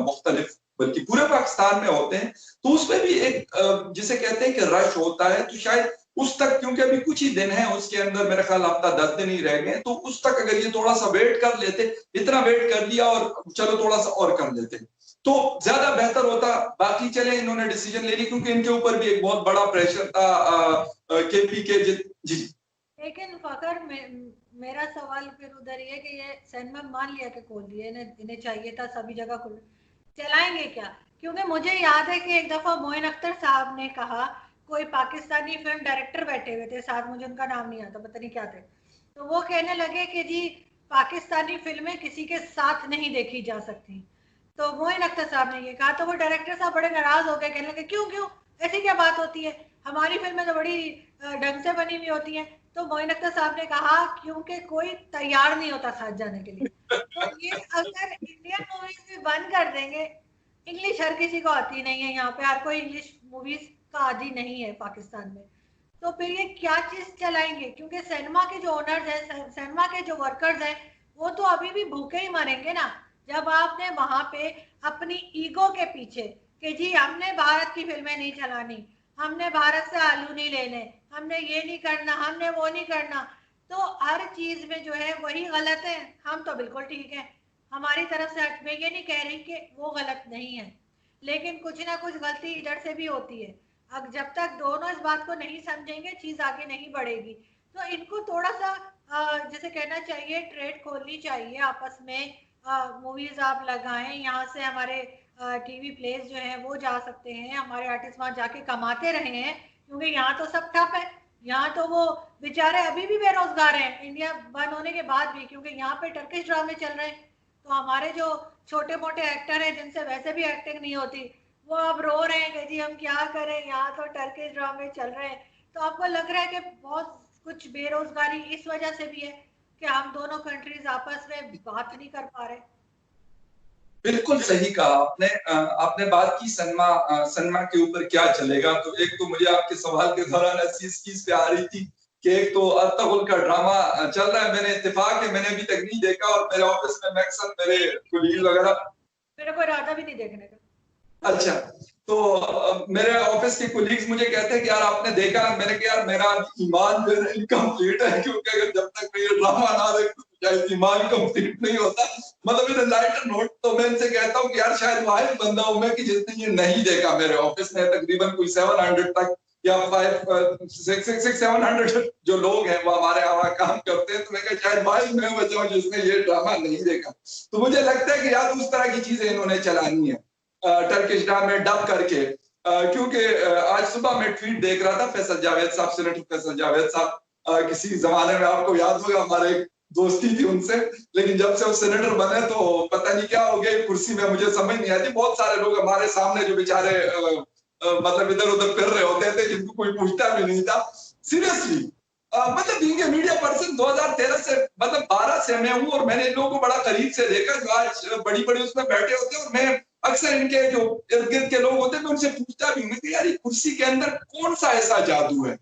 मुख्तलिफ, बल्कि पूरे पाकिस्तान में होते हैं। तो उसमें भी एक जिसे कहते हैं कि रश होता है, तो शायद उस तक, क्योंकि अभी कुछ ही दिन है उसके अंदर, मेरे ख्याल हफ्ता 10 दिन ही रह गए, तो उस तक अगर ये थोड़ा सा वेट कर लेते, इतना वेट कर लिया और चलो थोड़ा सा और कर लेते, तो ज्यादा बेहतर होता। बाकी चले, इन्होंने डिसीजन ले ली क्योंकि इनके ऊपर भी एक बहुत बड़ा प्रेशर था केपी के जी। लेकिन फकर मेरा सवाल फिर उधर ये कि ये सिनेमा मान लिया कि खोल दिए, इन्हें इन्हें चाहिए था सभी जगह खोल, चलाएंगे क्या? क्योंकि मुझे याद है कि एक दफा मोइन अख्तर साहब ने कहा, कोई पाकिस्तानी फिल्म डायरेक्टर बैठे हुए थे साथ, मुझे उनका नाम नहीं आता, पता नहीं क्या थे, तो वो कहने लगे कि जी पाकिस्तानी फिल्में किसी के साथ नहीं देखी जा सकती। तो मोइन अख्तर साहब ने ये कहा, तो वो डायरेक्टर साहब बड़े नाराज हो गए, कहने लगे क्यों क्यों, ऐसी क्या बात होती है, हमारी फिल्में तो बड़ी ढंग से बनी हुई होती हैं। तो मोइन अख्तर साहब ने कहा क्योंकि कोई तैयार नहीं होता साथ जाने के लिए। तो ये अगर इंडियन मूवीज भी बंद कर देंगे, इंग्लिश हर किसी को आती नहीं है, यहाँ पे हर कोई इंग्लिश मूवीज का आदी नहीं है पाकिस्तान में, तो फिर ये क्या चीज चलाएंगे? क्योंकि सिनेमा के जो ओनर्स हैं, सिनेमा के जो वर्कर्स हैं, वो तो अभी भी भूखे ही मरेंगे ना। जब आपने वहां पे अपनी ईगो के पीछे कि जी हमने भारत की फिल्में नहीं चलानी, हमने भारत से आलू नहीं लेने, हमने ये नहीं करना, हमने वो नहीं करना, तो हर चीज में जो है वही गलत है, हम तो बिल्कुल ठीक है, हमारी तरफ से मैं ये नहीं कह रही कि वो गलत नहीं है, लेकिन कुछ ना कुछ गलती इधर से भी होती है। अब जब तक दोनों इस बात को नहीं समझेंगे, चीज आगे नहीं बढ़ेगी। तो इनको थोड़ा सा जैसे कहना चाहिए, ट्रेड खोलनी चाहिए आपस में, मूवीज आप लगाएं, यहाँ से हमारे टीवी प्लेस जो है वो जा सकते हैं, हमारे आर्टिस्ट वहां जाके कमाते रहे हैं, क्योंकि यहाँ तो सब ठप है। यहाँ तो वो बेचारे अभी भी बेरोजगार हैं इंडिया बंद होने के बाद भी, क्योंकि यहाँ पे टर्किश ड्रामे चल रहे हैं। तो हमारे जो छोटे मोटे एक्टर हैं जिनसे वैसे भी एक्टिंग नहीं होती, वो अब रो रहे हैं कि जी हम क्या करें, यहाँ तो टर्किश ड्रामे चल रहे हैं। तो आपको लग रहा है कि बहुत कुछ बेरोजगारी इस वजह से भी है कि हम दोनों कंट्रीज आपस में बात नहीं कर पा रहे? बिल्कुल सही कहा आपने। आपने बात की सनमा, सनमा के ऊपर क्या चलेगा, तो एक तो मुझे आपके सवाल के दौरान ऐसी चीज पे आ रही थी कि एक तो अतगुल का ड्रामा चल रहा है, मैंने इत्तेफाक है मैंने अभी तक नहीं देखा, और मेरे ऑफिस में मैक्सिमम मेरे कुलीग वगैरह। मेरे को इरादा भी नहीं देखने का। अच्छा, तो मेरे ऑफिस के कुलीग्स मुझे कहते हैं कि यार आपने देखा, मैंने कहा यार मेरा ईमान जो है इनकम्प्लीट है, क्योंकि अगर जब तक मैं ये ड्रामा ना देखूं तो शायद ईमान कंप्लीट नहीं होता। मतलब इन लाइटर नोट तो मैं इनसे कहता हूँ कि यार शायद वाहिद बंदा हूं मैं कि जिसने ये नहीं देखा। मेरे ऑफिस में तकरीबन कोई 700 तक या 700 जो लोग हैं वो हमारे यहाँ काम करते हैं, तो मैं कहा शायद वाहिद मैं बचा हूं जिसने ये ड्रामा नहीं देखा। तो मुझे लगता है कि यार उस तरह की चीजें इन्होंने चलानी है टर्किश ड्रामा में डब करके। क्योंकि आज सुबह मैं ट्वीट देख रहा था, फैसल जावेद साहब, सेनेटर फैसल जावेद साहब, किसी जमाने में आपको याद होगा हमारे दोस्ती थी उनसे, लेकिन जब से वो सेनेटर बने तो पता नहीं क्या हो गया कुर्सी में, मुझे समझ नहीं आती। बहुत सारे लोग हमारे सामने जो बेचारे मतलब इधर उधर फिर रहे होते थे, जिनको कोई पूछता भी नहीं था सीरियसली। मतलब बीइंग ए मीडिया पर्सन 2013 से मतलब 12 से मैं हूँ, और मैंने इन लोगों को बड़ा करीब से देखा जो आज बड़ी बड़ी उसमें बैठे होते हैं, और मैं अक्सर इनके जो इर्द गिर्द के लोग होते हैं मैं उनसे पूछता भी हूँ, मैं यार ये कुर्सी के अंदर कौन सा ऐसा जादू है।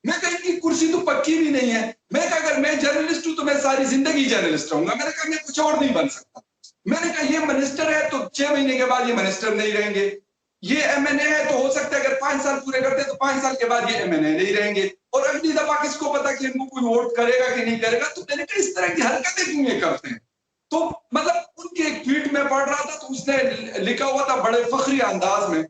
मैं कहीं की कुर्सी तो पक्की भी नहीं है। मैं कहा अगर मैं जर्नलिस्ट हूं तो मैं सारी जिंदगी जर्नलिस्ट रहूंगा। मैंने कहा मैं कुछ और नहीं बन सकता। मैंने कहा ये मिनिस्टर है तो 6 महीने के बाद ये मिनिस्टर नहीं रहेंगे, ये एमएनए है तो हो सकता है अगर 5 साल पूरे करते तो 5 साल के बाद ये एमएनए नहीं रहेंगे, और अगली दफा किसको पता कि इनको कोई वोट करेगा कि नहीं करेगा। तो मैंने कहा इस तरह की हरकतें क्यों ये करते हैं। तो मतलब उनके एक ट्वीट में पढ़ रहा था तो उसने लिखा हुआ था बड़े फखरी अंदाज में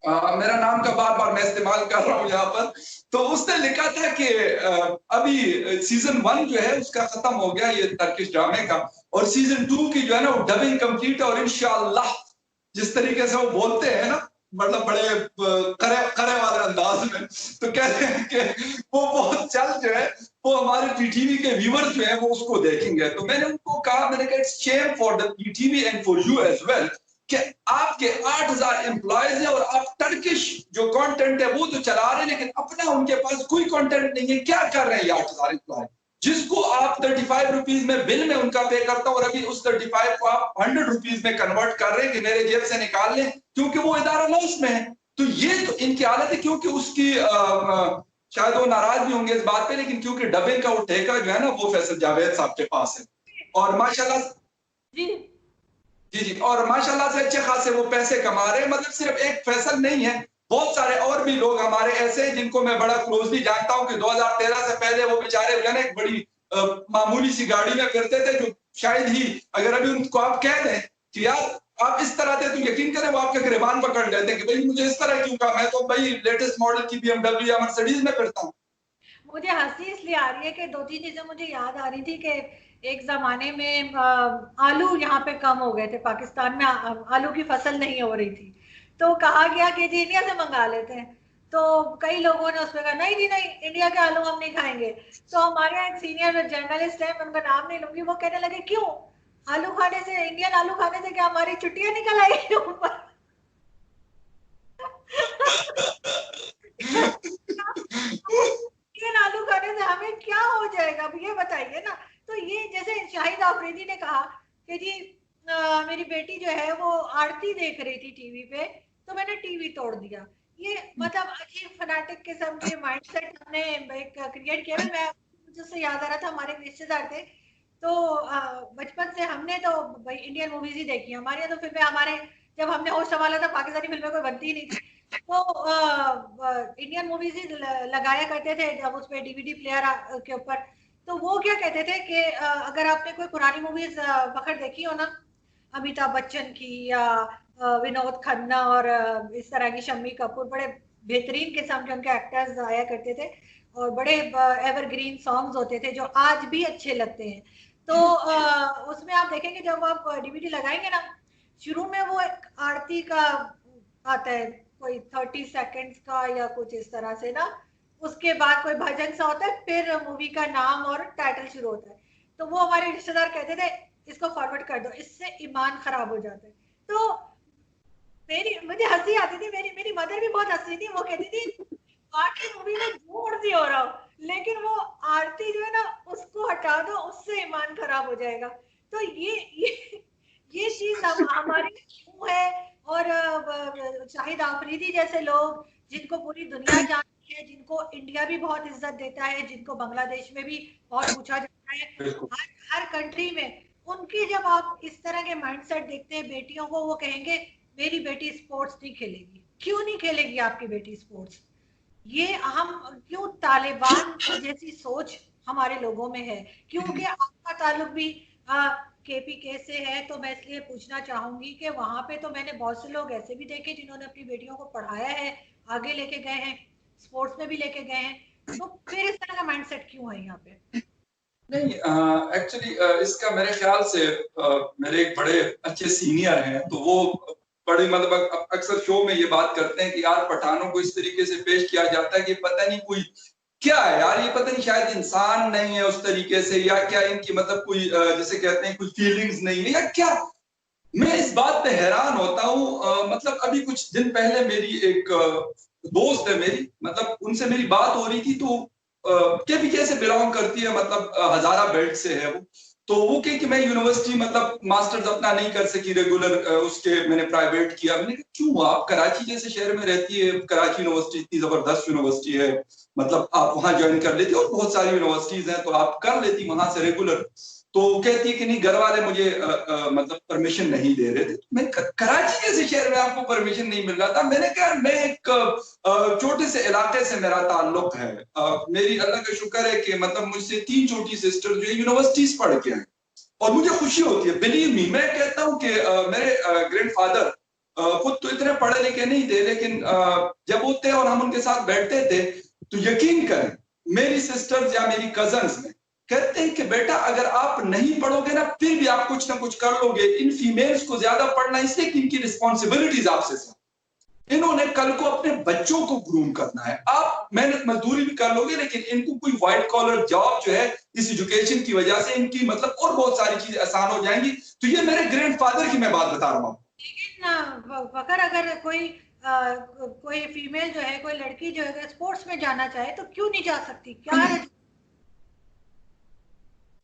मेरा नाम का बार बार मैं इस्तेमाल कर रहा हूँ यहाँ पर। तो उसने लिखा था कि अभी सीजन 1 जो है उसका खत्म हो गया ये टर्किश ड्रामे का, और सीजन 2 की जो है ना वो डबिंग कंप्लीट है, और इंशाअल्लाह जिस तरीके से वो बोलते हैं ना, मतलब बड़े करे करे वाले अंदाज में, तो कहते हैं कि वो बहुत जल्द जो है वो हमारे पीटीवी के व्यूअर्स जो है वो उसको देखेंगे। तो मैंने उनको कहा, मैंने कहा it's shame for the PTV and for you as well कि आपके 8000 एम्प्लॉयज है और आप टर्किश जो कंटेंट है वो तो चला रहे हैं, लेकिन अपना उनके पास कोई कंटेंट नहीं है। क्या कर रहे हैं ये 8000 एम्प्लॉय, जिसको आप 35 रुपीज में बिल में उनका पे करता हूं, और अभी उस 35 को आप 100 रुपीज में कन्वर्ट कर रहे हैं कि मेरे जेब से निकाल लें, क्योंकि वो इदारा लॉस में है। तो ये तो इनकी हालत है, क्योंकि उसकी शायद वो नाराज भी होंगे इस बात पे, लेकिन क्योंकि डबिंग का वो ठेका जो है ना वो फैसल जावेद साहब के पास है, और माशाल्लाह जी जी जी, और माशाल्लाह से अच्छे खासे वो पैसे कमा रहे हैं। मतलब सिर्फ एक फैसल नहीं है, बहुत सारे और भी लोग हमारे ऐसे हैं जिनको मैं बड़ा क्लोजली जानता हूं कि 2013 से पहले वो बेचारे जो है एक बड़ी मामूली सी गाड़ी में फिरते थे, जो शायद ही अगर अभी उनको आप कह दें कि यार आप इस तरह थे, तो यकीन करें वो आपके गिरबान पकड़ लेते कि भाई मुझे इस तरह क्यों कहा, मैं तो भाई लेटेस्ट मॉडल की BMW या मर्सिडीज में फिरता हूँ। मुझे हंसी इसलिए आ रही है कि दो तीन चीजें मुझे याद आ रही थी कि एक जमाने में आलू यहाँ पे कम हो गए थे, पाकिस्तान में आलू की फसल नहीं हो रही थी, तो कहा गया कि जी इंडिया से मंगा लेते हैं। तो कई लोगों ने उसमें कहा नहीं जी नहीं, इंडिया के आलू हम नहीं खाएंगे। तो हमारे यहाँ एक सीनियर जर्नलिस्ट है, मैं उनका नाम नहीं लूंगी, वो कहने लगे क्यों, आलू खाने से, इंडियन आलू खाने से क्या हमारी छुट्टियां निकल आएगी ऊपर? चिकन आलू खाने से हमें क्या हो जाएगा, अब ये बताइए ना। तो ये जैसे शाहिद आफरीदी ने कहा कि जी मेरी बेटी जो है वो आरती देख रही थी टीवी पे, तो मैंने टीवी तोड़ दिया। ये मतलब अजीब फनाटिक किस्म के माइंडसेट हमने एक क्रिएट किया। मैं मुझे उससे याद आ रहा था, हमारे एक रिश्तेदार थे, तो बचपन से हमने तो भाई इंडियन मूवीज ही देखी, हमारे यहाँ तो फिल्में, हमारे जब हमने होश संभाला था पाकिस्तानी फिल्में कोई बनती ही नहीं थी, तो इंडियन मूवीज ही लगाया करते थे जब उस पे डीवीडी प्लेयर के ऊपर। तो वो क्या कहते थे कि अगर आपने कोई पुरानी मूवीज पकड़ देखी हो ना, अमिताभ बच्चन की या विनोद खन्ना और इस तरह की, शम्मी कपूर, बड़े बेहतरीन किस्म के उनके एक्टर्स आया करते थे, और बड़े एवरग्रीन सॉन्ग्स होते थे जो आज भी अच्छे लगते हैं। तो उसमें आप देखेंगे जब आप डीवीडी लगाएंगे ना, शुरू में वो एक आरती का आता है, कोई 30 सेकेंड्स का या कुछ इस तरह से ना, उसके बाद कोई भजन सा होता है, फिर मूवी का नाम और टाइटल शुरू होता है। तो वो हमारे रिश्तेदार कहते थे इसको फॉरवर्ड कर दो, इससे ईमान खराब हो जाता है। तो मेरी मुझे हंसी आती थी, मेरी मेरी मदर भी बहुत हंसी थी, वो कहती थी बाकी मूवी में जो मर्जी हो रहा हो, लेकिन वो आरती जो है ना उसको हटा दो, उससे ईमान खराब हो जाएगा। तो ये चीज हमारी क्यों है? और शाहिद आफरीदी जैसे लोग जिनको पूरी दुनिया जानती है, जिनको इंडिया भी बहुत इज्जत देता है, जिनको बांग्लादेश में भी बहुत पूछा जाता है, हर हर कंट्री में, उनकी जब आप इस तरह के माइंडसेट देखते हैं बेटियों को, वो कहेंगे मेरी बेटी स्पोर्ट्स नहीं खेलेगी। क्यों नहीं खेलेगी आपकी बेटी स्पोर्ट्स? ये हम क्यों, तालिबान जैसी सोच हमारे लोगों में है, क्योंकि आपका ताल्लुक भी केपीके से है, तो मैं इसलिए पूछना चाहूंगी कि वहां पे तो मैंने बहुत से लोग ऐसे भी देखे जिन्होंने अपनी बेटियों को पढ़ाया है, आगे लेके गए हैं, स्पोर्ट्स में भी लेके गए हैं, तो फिर इस तरह का माइंडसेट क्यों है यहाँ पे? नहीं, एक्चुअली इसका मेरे ख्याल से मेरे एक बड़े अच्छे सीनियर हैं, तो वो बड़े मतलब अक्सर शो में ये बात करते हैं कि यार पठानों को इस तरीके से पेश किया जाता है कि पता नहीं कोई क्या है यार, ये पता नहीं शायद इंसान नहीं है उस तरीके से, या क्या इनकी मतलब कोई जैसे कहते हैं कुछ फीलिंग्स नहीं है या क्या। मैं इस बात पे हैरान होता हूँ। मतलब अभी कुछ दिन पहले मेरी एक दोस्त है मेरी, मतलब उनसे मेरी बात हो रही थी, तो केपीके से बिलोंग करती है, मतलब हजारा बेल्ट से है वो। तो वो कही कि मैं यूनिवर्सिटी मतलब मास्टर्स अपना नहीं कर सकी रेगुलर, उसके मैंने प्राइवेट किया। मैंने कहा क्यों, आप कराची जैसे शहर में रहती है, कराची यूनिवर्सिटी इतनी जबरदस्त यूनिवर्सिटी है, मतलब आप वहां ज्वाइन कर लेती, और बहुत सारी यूनिवर्सिटीज हैं तो आप कर लेती वहां से रेगुलर। तो कहती है कि नहीं, घर वाले मुझे मतलब परमिशन नहीं दे रहे थे। मैं कराची जैसे शहर में आपको परमिशन नहीं मिल रहा था। मैंने कहा मैं एक छोटे से इलाके से मेरा ताल्लुक है, मेरी अल्लाह का शुक्र है कि मतलब मुझसे 3 छोटी सिस्टर जो यूनिवर्सिटीज पढ़ के हैं, और मुझे खुशी होती है। बिलीव मी, मैं कहता हूँ कि मेरे ग्रैंडफादर खुद तो इतने पढ़े लिखे नहीं थे, लेकिन जब वो थे और हम उनके साथ बैठते थे तो यकीन करें मेरी सिस्टर्स या मेरी कजन्स में कहते हैं कि बेटा अगर आप नहीं पढ़ोगे ना फिर भी आप कुछ ना कुछ कर लोगे। इन फीमेल्स को ज्यादा पढ़ना इसलिए कि इनकी रिस्पॉन्सिबिलिटीज आपसे ज्यादा, इन्होंने कल को अपने बच्चों को ग्रूम करना है। आप मेहनत मजदूरी भी कर लोगे लेकिन इनको कोई व्हाइट कॉलर जॉब जो है इस एजुकेशन की वजह से इनकी मतलब और बहुत सारी चीजें आसान हो जाएंगी। तो ये मेरे ग्रैंडफादर की मैं बात बता रहा हूँ। लेकिन फखर अगर कोई फीमेल जो है, कोई लड़की जो है अगर स्पोर्ट्स में जाना चाहे तो क्यों नहीं जा सकती? क्या है?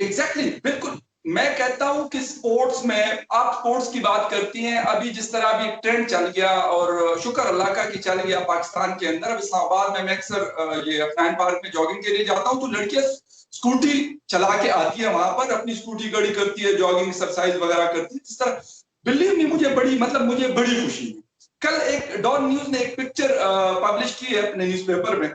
एग्जैक्टली बिल्कुल। मैं कहता हूं कि स्पोर्ट्स में, आप स्पोर्ट्स की बात करती हैं, अभी जिस तरह अभी ट्रेंड चल गया और शुक्र अल्लाह का कि चल गया पाकिस्तान के अंदर। अब इस्लामाबाद में मैं अक्सर ये अफनान पार्क में जॉगिंग के लिए जाता हूं तो लड़कियां स्कूटी चला के आती है, वहां पर अपनी स्कूटी खड़ी करती है, जॉगिंग एक्सरसाइज वगैरह करती है। इस तरह बिलीव मी मुझे बड़ी खुशी हुई। कल एक डॉन न्यूज ने एक पिक्चर पब्लिश की है अपने न्यूज़पेपर में।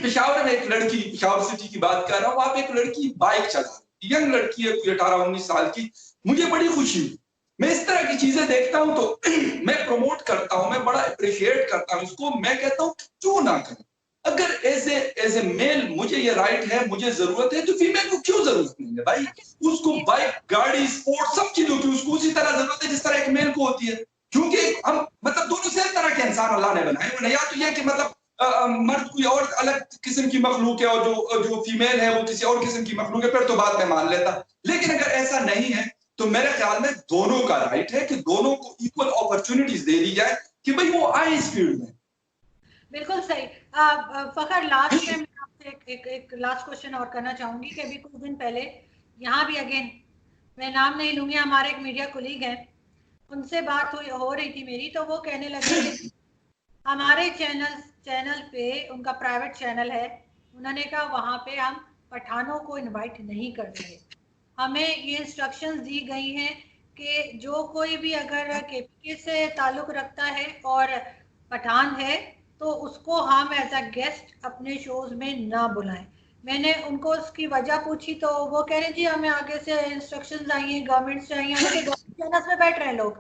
पेशावर में एक लड़की, पेशावर सिटी की बात कर रहा हूँ, वहां पे एक लड़की बाइक चला, यंग लड़की है, कोई 18-19 साल की। मुझे बड़ी खुशी हुई। मैं इस तरह की चीजें देखता हूं तो मैं प्रमोट करता हूं, मैं बड़ा अप्रिशिएट करता हूं इसको। मैं कहता हूं क्यों ना करें। अगर एज ए मेल मुझे ये राइट है, मुझे जरूरत है, तो फीमेल को क्यों जरूरत नहीं है भाई? उसको बाइक, गाड़ी, स्पोर्ट सब चीजों की उसको उसी तरह जरूरत है जिस तरह एक मेल को होती है। क्योंकि हम मतलब दोनों से तरह के इंसान अल्लाह ने बनाए हुए, या तो ये कि मतलब मर्द कोई और अलग किस्म की मखलूक है और जो फीमेल है वो किसी और किस्म की मखलूक है, फिर तो बात में मान लेता। लेकिन अगर ऐसा नहीं है तो मेरे ख्याल में दोनों का राइट है कि दोनों को इक्वल अपॉर्चुनिटीज दे दी जाए कि भाई वो आए इस फील्ड में। बिल्कुल सही। फखर, लास्ट में मैं आपसे एक लास्ट क्वेश्चन और करना चाहूंगी कि अभी कुछ दिन पहले यहाँ भी अगेन मैं नाम नहीं लूंगी, हमारे एक मीडिया कोलीग हैं, उनसे बात हो रही थी मेरी, तो वो कहने लगे कि हमारे चैनल पे, उनका प्राइवेट चैनल है, उन्होंने कहा वहां पे हम पठानों को इनवाइट नहीं कर रहे। हमें ये इंस्ट्रक्शंस दी गई हैं कि जो कोई भी अगर केपीके से ताल्लुक रखता है और पठान है तो उसको हम एज अ गेस्ट अपने शोज में ना बुलाएं। मैंने उनको उसकी वजह पूछी तो वो कह रहे जी हमें आगे से इंस्ट्रक्शंस आई हैं, गवर्नमेंट से आई हैं, हालांकि गवर्नमेंट चैनल्स में बैठ रहे हैं लोग,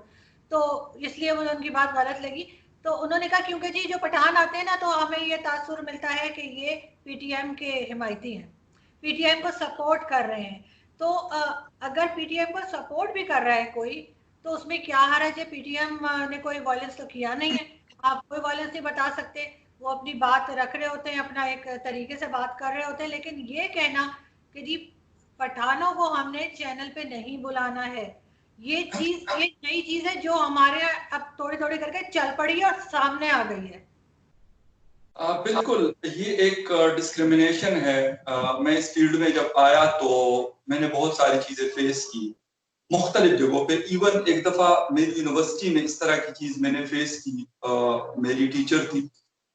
तो इसलिए मुझे उनकी बात गलत लगी। तो उन्होंने कहा क्योंकि जी जो पठान आते हैं ना तो हमें ये तासुर मिलता है कि ये पीटीएम के हिमायती हैं, पीटीएम को सपोर्ट कर रहे हैं। तो अगर पीटीएम को सपोर्ट भी कर रहा है कोई तो उसमें क्या हर्ज है? पीटीएम ने कोई वायलेंस तो किया नहीं है, आप कोई वायलेंस नहीं बता सकते। वो अपनी बात रख रहे होते हैं, अपना एक तरीके से बात कर रहे होते हैं, लेकिन ये कहना कि जी पठानों को हमने चैनल पे नहीं बुलाना है, ये नई चीज है जो हमारे अब थोड़ी थोड़ी करके चल पड़ी है और सामने आ गई है। बिल्कुल, ये एक डिस्क्रिमिनेशन है। मैं इस फील्ड में जब आया तो मैंने बहुत सारी चीजें फेस की मुख्तलिफ जगहों पे। इवन एक दफा मेरी यूनिवर्सिटी में इस तरह की चीज मैंने फेस की। मेरी टीचर थी,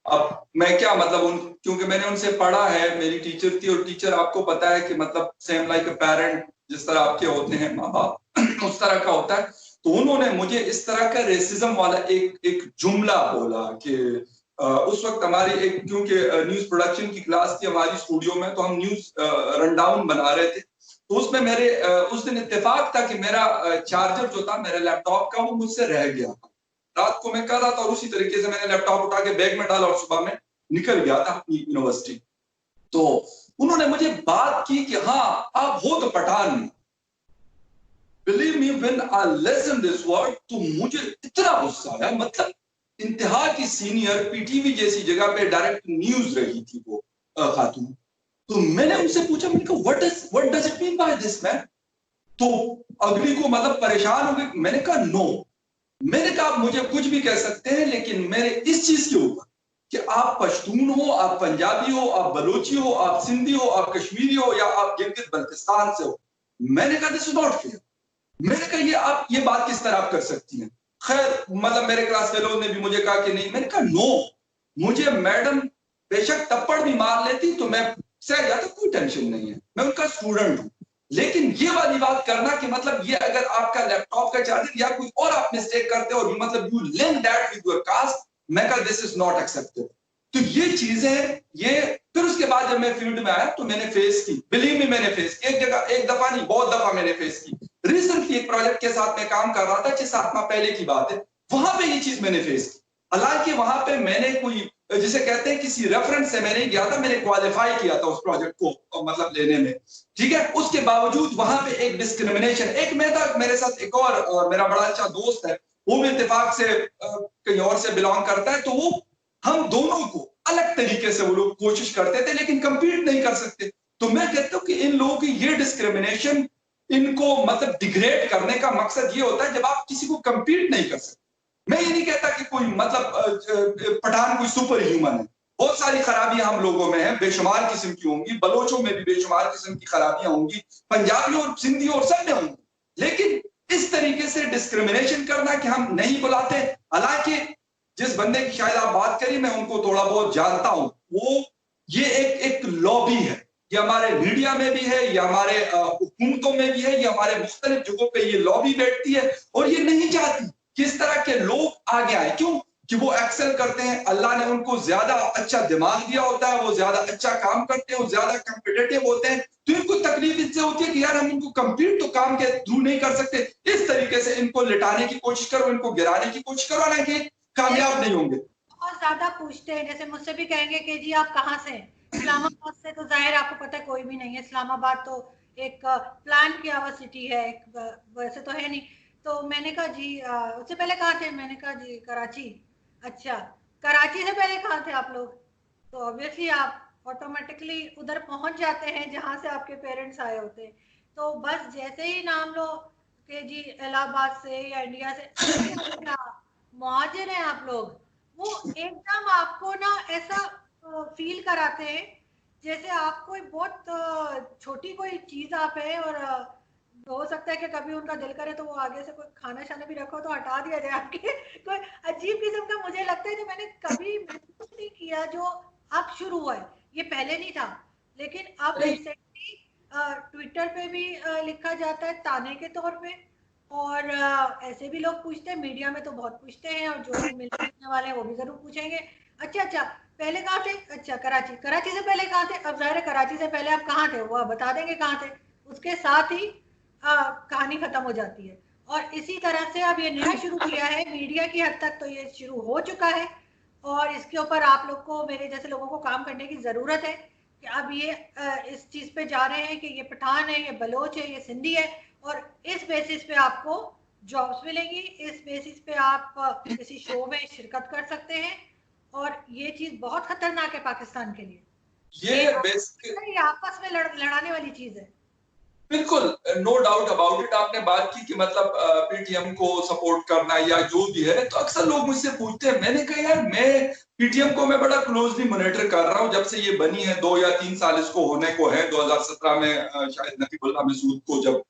अब मैं क्या मतलब उन, क्योंकि मैंने उनसे पढ़ा है, मेरी टीचर थी, और टीचर आपको पता है कि मतलब सेम लाइक अ पेरेंट, जिस तरह आपके होते हैं माँ बाप उस तरह का होता है। तो उन्होंने मुझे इस तरह का रेसिज्म वाला एक जुमला बोला कि उस वक्त हमारी एक, क्योंकि न्यूज प्रोडक्शन की क्लास थी हमारी स्टूडियो में, तो हम न्यूज रनडाउन बना रहे थे। तो उसमें मेरे उस दिन इत्तेफाक था कि मेरा चार्जर जो था मेरे लैपटॉप का वो मुझसे रह गया। रात को मैं कर रहा था और उसी तरीके से मैंने लैपटॉप उठा के बैग में डाला और सुबह में निकल गया था अपनी यूनिवर्सिटी। तो उन्होंने मुझे बात की कि हाँ आप हो तो Pathan. Believe me when I listen this word तो मुझे इतना गुस्सा आया। मतलब इंतहा की सीनियर, पीटीवी जैसी जगह पे डायरेक्ट न्यूज रही थी वो खातून। तो मैंने उनसे पूछा, मैंने कहा what does it mean by this man? तो अगली को मतलब परेशान हो गई। मैंने कहा नो, मैंने कहा आप मुझे कुछ भी कह सकते हैं लेकिन मेरे इस चीज के ऊपर कि आप पश्तून हो, आप पंजाबी हो, आप बलोची हो, आप सिंधी हो, आप कश्मीरी हो, या आप गिलगित बल्तिस्तान से हो, मैंने कहा दिस इज नॉट फेयर। मैंने कहा ये आप ये बात किस तरह आप कर सकती हैं? खैर मतलब मेरे क्लास फेलो ने भी मुझे कहा कि नहीं। मैंने कहा नो, मुझे मैडम बेशक थप्पड़ भी मार लेती तो मैं सह जाता, कोई टेंशन नहीं है, मैं उनका स्टूडेंट हूं। लेकिन ये वाली बात करना कि मतलब ये अगर आपका लैपटॉप का चार्जर या कोई और आप मिस्टेक करते हो और मतलब you link that with your cast, मैं कहा दिस इज नॉट एक्सेप्टेबल। तो ये चीजें, ये फिर उसके बाद जब मैं फील्ड में आया तो मैंने फेस की, बिलीव मी मैंने फेस की, एक जगह एक दफा नहीं बहुत दफा मैंने फेस की। रिसेंटली एक प्रोजेक्ट के साथ मैं काम कर रहा था, 6-7 माह पहले की बात है। वहां पे ये चीज मैंने फेस की। हालांकि वहां पे मैंने कोई, जिसे कहते हैं, किसी रेफरेंस से मैंने गया था, मैंने क्वालिफाई किया था उस प्रोजेक्ट को मतलब लेने में, ठीक है। उसके बावजूद वहां पे एक डिस्क्रिमिनेशन, एक मैं था, मेरे साथ एक और मेरा बड़ा अच्छा दोस्त है, वो भी इत्तेफाक से कहीं और से बिलोंग करता है, तो वो हम दोनों को अलग तरीके से वो लोग कोशिश करते थे, लेकिन कंपीट नहीं कर सकते। तो मैं कहता हूं कि इन लोगों की ये डिस्क्रिमिनेशन, इनको मतलब डिग्रेड करने का मकसद ये होता है जब आप किसी को कंपीट नहीं कर सकते। मैं ये नहीं कहता कि कोई मतलब पठान कोई सुपर ह्यूमन है, बहुत सारी खराबियां हम लोगों में हैं, बेशुमार किस्म की होंगी, बलोचों में भी बेशुमार किस्म की खराबियां होंगी, पंजाबी और सिंधी और सब में होंगी, लेकिन इस तरीके से डिस्क्रिमिनेशन करना कि हम नहीं बुलाते। हालांकि जिस बंदे की शायद आप बात करी, मैं उनको थोड़ा बहुत जानता हूं, वो ये एक लॉबी है, ये हमारे मीडिया में भी है, ये हमारे हुकूमतों में भी है, ये हमारे मुख्तलिफ जगहों पे ये लॉबी बैठती है, और ये नहीं चाहती किस तरह के लोग आगे आए। क्यों? कि वो एक्सेल करते हैं, अल्लाह ने उनको ज्यादा अच्छा दिमाग दिया होता है, वो ज्यादा अच्छा काम करते हैं, वो ज्यादा कॉम्पिटिटिव होते हैं, तो इनको तकलीफ इससे होती है कि यार हम इनको कंप्लीट तो काम के थ्रू नहीं कर सकते, इस तरीके से इनको लिटाने की कोशिश करो, इनको गिराने की कोशिश करो, हालांकि कामयाब नहीं होंगे। बहुत ज्यादा पूछते हैं, जैसे मुझसे भी कहेंगे कि जी आप कहाँ से हैं? इस्लामाबाद से। तो जाहिर आपको पता है कोई भी नहीं है। इस्लामाबाद तो एक प्लान किया हुआ सिटी है, एक वैसे तो है नहीं। तो मैंने कहा जी उससे पहले कहाँ थे? मैंने कहा जी कराची। अच्छा, कराची से पहले कहाँ थे आप लोग? तो ऑब्वियसली आप ऑटोमेटिकली उधर पहुंच जाते हैं जहां से आपके पेरेंट्स आए होते हैं। तो बस जैसे ही नाम लो कि जी इलाहाबाद से या इंडिया से, अरे अच्छा मुहाजिर हैं आप लोग, वो एकदम आपको ना ऐसा फील कराते हैं जैसे आप कोई बहुत छोटी कोई चीज आप है, और हो सकता है कि कभी उनका दिल करे तो वो आगे से कोई खाना शाना भी रखो तो हटा दिया जाए आपके। कोई अजीब किस्म का मुझे लगता है जो मैंने कभी महसूस नहीं किया, जो अब शुरू हुआ है, ये पहले नहीं था। लेकिन अब रिसेंटली ट्विटर पे भी लिखा जाता है ताने के तौर पे, और ऐसे भी लोग पूछते हैं, मीडिया में तो बहुत पूछते हैं, और जो लोग मिलने वाले हैं वो भी जरूर पूछेंगे। अच्छा अच्छा, पहले कहाँ थे? अच्छा कराची। कराची से पहले कहाँ थे? अब जाहिर है कराची से पहले आप कहाँ थे वो आप बता देंगे कहाँ थे, उसके साथ ही कहानी खत्म हो जाती है। और इसी तरह से अब ये नया शुरू किया है मीडिया की हद तक, तो ये शुरू हो चुका है, और इसके ऊपर आप लोग को, मेरे जैसे लोगों को काम करने की जरूरत है कि अब ये इस चीज पे जा रहे हैं कि ये पठान है, ये बलोच है, ये सिंधी है, और इस बेसिस पे आपको जॉब्स मिलेंगी, इस बेसिस पे आप किसी शो में शिरकत कर सकते हैं। और ये चीज बहुत खतरनाक है पाकिस्तान के लिए। ये ये आपस में लड़ाने वाली चीज है। बिल्कुल, नो डाउट अबाउट इट। आपने बात की कि मतलब पीटीएम को सपोर्ट करना या जो भी है, तो अक्सर लोग मुझसे पूछते हैं, मैंने कहा यार मैं पीटीएम को मैं बड़ा क्लोजली मॉनिटर कर रहा हूं जब से ये बनी है, 2 या 3 साल इसको होने को है। 2017 में शायद नकीबुल्लाह महसूद को जब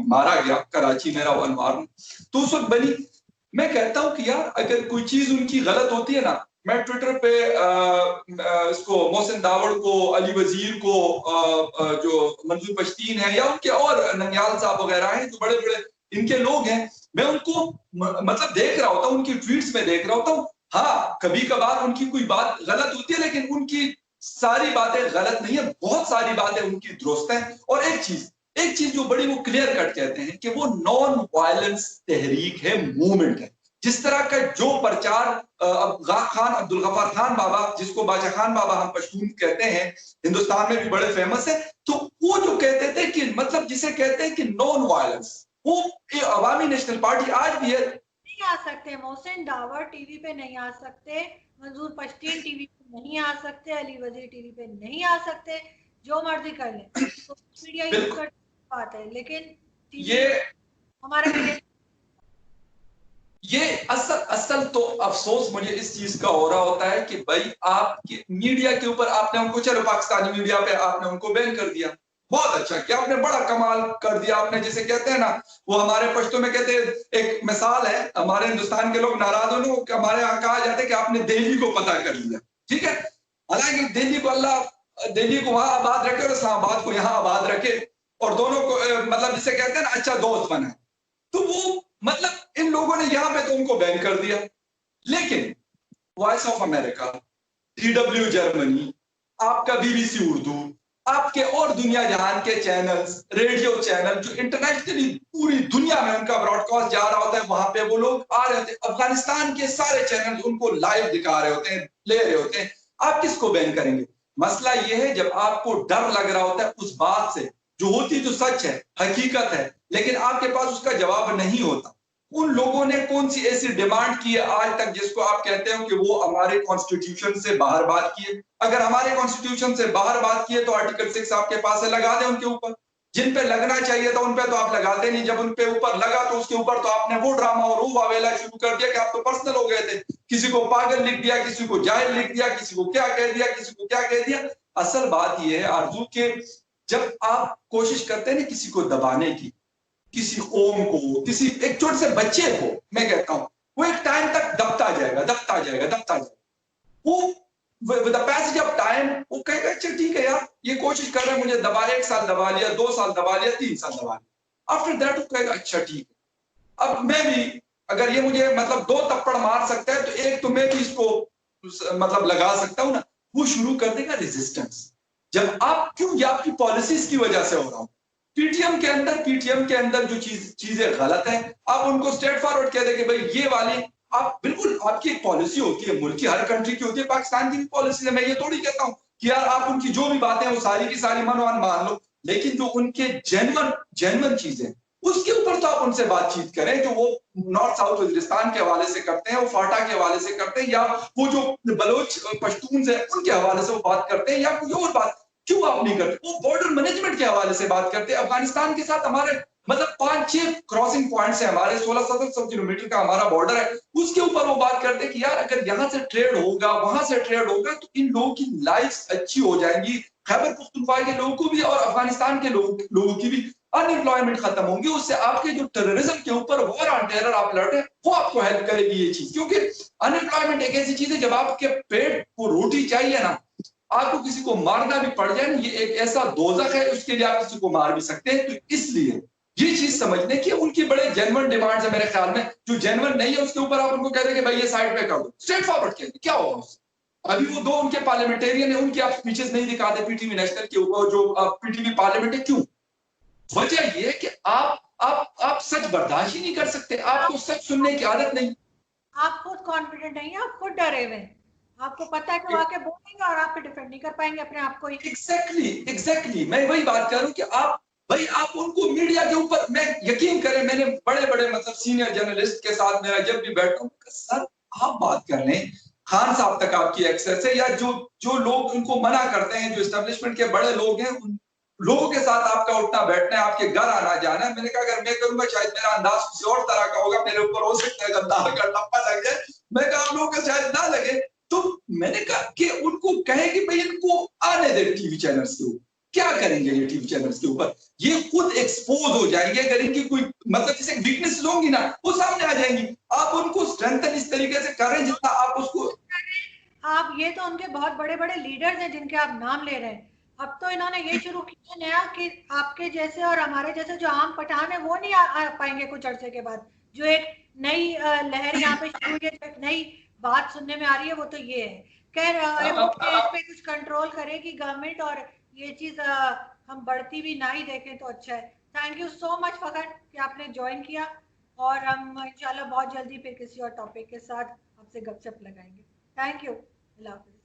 मारा गया, कराची मेरा अनवार, तो उस वक्त बनी। मैं कहता हूं कि यार अगर कोई चीज उनकी गलत होती है ना, मैं ट्विटर पे इसको मोहसिन दावड़ को, अली वजीर को, जो मंजूर पश्तीन है, या उनके और नंग्याल साहब वगैरह हैं जो बड़े बड़े इनके लोग हैं, मैं उनको मतलब देख रहा होता हूँ, उनकी ट्वीट्स में देख रहा होता हूँ। हाँ, कभी कभार उनकी कोई बात गलत होती है, लेकिन उनकी सारी बातें गलत नहीं है, बहुत सारी बातें उनकी दुरुस्त हैं। और एक चीज जो बड़ी वो क्लियर कट कहते हैं कि वो नॉन वायलेंस तहरीक है, मूवमेंट है। जिस तरह का जो प्रचार खान अब्दुल गफ्फार खान बाबा, जिसको बादशाह खान बाबा हम पश्तून कहते हैं, हिंदुस्तान में भी बड़े फेमस है, तो वो जो कहते थे कि मतलब जिसे कहते हैं कि नॉन वायलेंस, वो अवामी नेशनल पार्टी आज भी है। नहीं आ सकते, मोहसिन दावड़ टीवी पे नहीं आ सकते, मंजूर पश्तीन टीवी पे नहीं आ सकते, अली वजीर टीवी पे नहीं आ सकते, जो मर्जी कर ले, सोशल मीडिया यूज बिल्कुल। कर बात है, लेकिन टीवी ये हमारा मीडिया। ये असल असल तो अफसोस मुझे इस चीज का हो रहा होता है कि भाई आपके मीडिया के ऊपर आपने उनको, चलो पाकिस्तानी मीडिया पे आपने उनको बैन कर दिया, बहुत अच्छा किया आपने, बड़ा कमाल कर दिया आपने। जिसे कहते हैं ना, वो हमारे पश्तो में कहते हैं, एक मिसाल है, हमारे हिंदुस्तान के लोग नाराज होने कि हमारे यहाँ कहा जाता है कि आपने दिल्ली को पता कर लिया, ठीक है। हालांकि दिल्ली को अल्लाह, दिल्ली को वहां आबाद रखे और इस्लामाबाद को यहाँ आबाद रखे, और दोनों को मतलब जिसे कहते हैं ना अच्छा दोस्त बनाए। तो वो मतलब इन लोगों ने यहां पे तो उनको बैन कर दिया, लेकिन voice of America, DW Germany, आपका बीबीसी उर्दू, आपके और दुनिया जहान के चैनल्स, रेडियो चैनल जो इंटरनेशनली पूरी दुनिया में उनका ब्रॉडकास्ट जा रहा होता है, वहां पे वो लोग आ रहे होते हैं, अफगानिस्तान के सारे चैनल उनको लाइव दिखा रहे होते हैं, ले रहे होते हैं। आप किसको बैन करेंगे? मसला ये है, जब आपको डर लग रहा होता है उस बात से जो होती तो सच है, हकीकत है, लेकिन आपके पास उसका जवाब नहीं होता। उन लोगों ने कौन सी ऐसी डिमांड की है आज तक जिसको आप कहते हो कि वो हमारे कॉन्स्टिट्यूशन से बाहर बात किए? अगर हमारे कॉन्स्टिट्यूशन से बाहर बात किए तो आर्टिकल 6 आपके पास है, लगा दें उनके ऊपर। जिन पे लगना चाहिए था उन पे तो आप लगाते नहीं, जब उन पे ऊपर लगा तो उसके ऊपर तो आपने वो ड्रामा और वो वावेला शुरू कर दिया कि आप तो पर्सनल हो गए थे। किसी को पागल लिख दिया, किसी को जाहिल लिख दिया, किसी को क्या कह दिया, किसी को क्या कह दिया। असल बात यह है आरजू के, जब आप कोशिश करते हैं ना किसी को दबाने की, किसी कौम को, किसी एक छोटे से बच्चे को, मैं कहता हूं वो एक टाइम तक दबता जाएगा, दबता जाएगा, दबता जाएगा। वो with the passage of time वो कहेगा अच्छा ठीक है यार, ये कोशिश कर रहे हैं मुझे दबा, 1 साल दबा लिया, 2 साल दबा लिया, 3 साल दबा लिया। आफ्टर दैट वो कहेगा अच्छा ठीक है, अब मैं भी, अगर ये मुझे मतलब 2 थप्पड़ मार सकता है तो एक तो मैं भी इसको मतलब लगा सकता हूं ना। वो शुरू कर देगा रेजिस्टेंस। जब आप, क्यों? ये आपकी पॉलिसीज की वजह से हो रहा हूं। पीटीएम के अंदर जो चीजें गलत है, आप उनको स्ट्रेट फॉरवर्ड कह दे कि भाई ये वाली, आप बिल्कुल, आपकी एक पॉलिसी होती है, मुल्क की हर कंट्री की होती है, पाकिस्तान की भी पॉलिसी है। मैं ये थोड़ी कहता हूं कि यार आप उनकी जो भी बातें वो सारी की सारी मनोमान मान लो, लेकिन जो उनके जेन्युइन चीजें, उसके ऊपर तो आप उनसे बातचीत करें। जो वो नॉर्थ साउथ वजीरिस्तान के हवाले से करते हैं, वो फाटा के हवाले से करते हैं, या वो जो बलोच पश्तून है उनके हवाले से वो बात करते हैं, या कोई और बात, क्यों आप नहीं करते? वो बॉर्डर मैनेजमेंट के हवाले से बात करते हैं। अफगानिस्तान के साथ हमारे मतलब 5-6 क्रॉसिंग पॉइंट्स है हमारे, 1600-1700 किलोमीटर का हमारा बॉर्डर है, उसके ऊपर वो बात करते हैं कि यार अगर यहाँ से ट्रेड होगा, वहां से ट्रेड होगा, तो इन लोगों की लाइफ अच्छी हो जाएंगी, खैबर पख्तूनख्वा के लोगों को भी और अफगानिस्तान के लोगों की भी अनएम्प्लॉयमेंट खत्म होंगी। उससे आपके जो टेररिज्म के ऊपर वॉर ऑन टेरर आप लड़ रहे हैं, वो आपको हेल्प करेगी ये चीज। क्योंकि अनएम्प्लॉयमेंट एक ऐसी चीज है, जब आपके पेट को रोटी चाहिए ना, आपको किसी को मारना भी पड़ जाए, ये एक ऐसा दोजख है, उसके लिए आप किसी को मार भी सकते हैं। तो इसलिए ये चीज समझने की उनकी बड़े जेन्युइन डिमांड्स है मेरे ख्याल में। जो जेन्युइन नहीं है उसके ऊपर आप उनको कह दें कि भाई ये साइड पे कर दो, स्ट्रेट फॉरवर्ड कह, क्या होगा उससे? अभी वो 2 उनके पार्लियामेंटेरियन है, उनकी आप स्पीचेस नहीं दिखाते पीटीवी नेशनल के ऊपर, जो पीटीवी पार्लियामेंट है। क्यों? वजह ये है कि आप सच बर्दाश्त ही नहीं कर सकते, आपको सच सुनने की आदत नहीं। आप खुद कॉन्फिडेंट नहीं है, आप खुद डरे हुए हैं। आपको पता है कि वो आके बोलेंगे और आप डिफेंड नहीं कर पाएंगे अपने आप को ही। एग्जैक्टली मैं वही बात कर रहा हूँ कि आप भाई, आप उनको मीडिया के ऊपर, मैं यकीन करें, मैंने बड़े बड़े मतलब सीनियर जर्नलिस्ट के साथ मेरा जब भी बैठा हूँ, सर आप बात कर लें, खान साहब तक आपकी एक्सेस है, या जो जो लोग उनको मना करते हैं, जो एस्टेब्लिशमेंट के बड़े लोग हैं, उन लोगों के साथ आपका उठना बैठना है, आपके घर आना जाना है। मैंने कहा अगर मैं करूंगा शायद मेरा अंदाज किसी और तरह का होगा, मेरे ऊपर हो सकता है गद्दार का टप्पा लग जाए, मैं कहा आप लोगों का शायद ना लगे। तो मैंने कहा कि उनको कहे कि भाई इनको आने दे टीवी चैनल्स के ऊपर, क्या करेंगे ये टीवी चैनल्स के ऊपर? ये खुद एक्सपोज हो जाएंगे, अगर इनकी कोई मतलब जैसे वीकनेस होंगी ना, वो सामने आ जाएंगी। आप उनको स्ट्रेंथन इस तरीके से करें जितना आप उसको, आप ये तो उनके बहुत बड़े बड़े लीडर्स हैं जिनके आप नाम ले रहे हैं। अब तो इन्होंने ये शुरू किया नया कि आपके जैसे और हमारे जैसे जो आम पठान है वो नहीं आ पाएंगे कुछ अरसे के बाद। जो एक नई लहर यहाँ पे शुरू हुई है, जो एक नई बात सुनने में आ रही है, वो तो ये है। खैर इस पे कुछ कंट्रोल करेगी गवर्नमेंट, और ये चीज हम बढ़ती भी ना ही देखें तो अच्छा है। थैंक यू सो मच फखर कि आपने ज्वाइन किया, और हम इंशाल्लाह बहुत जल्दी फिर किसी और टॉपिक के साथ आपसे गपशप लगाएंगे। Thank you. Allah Hafiz.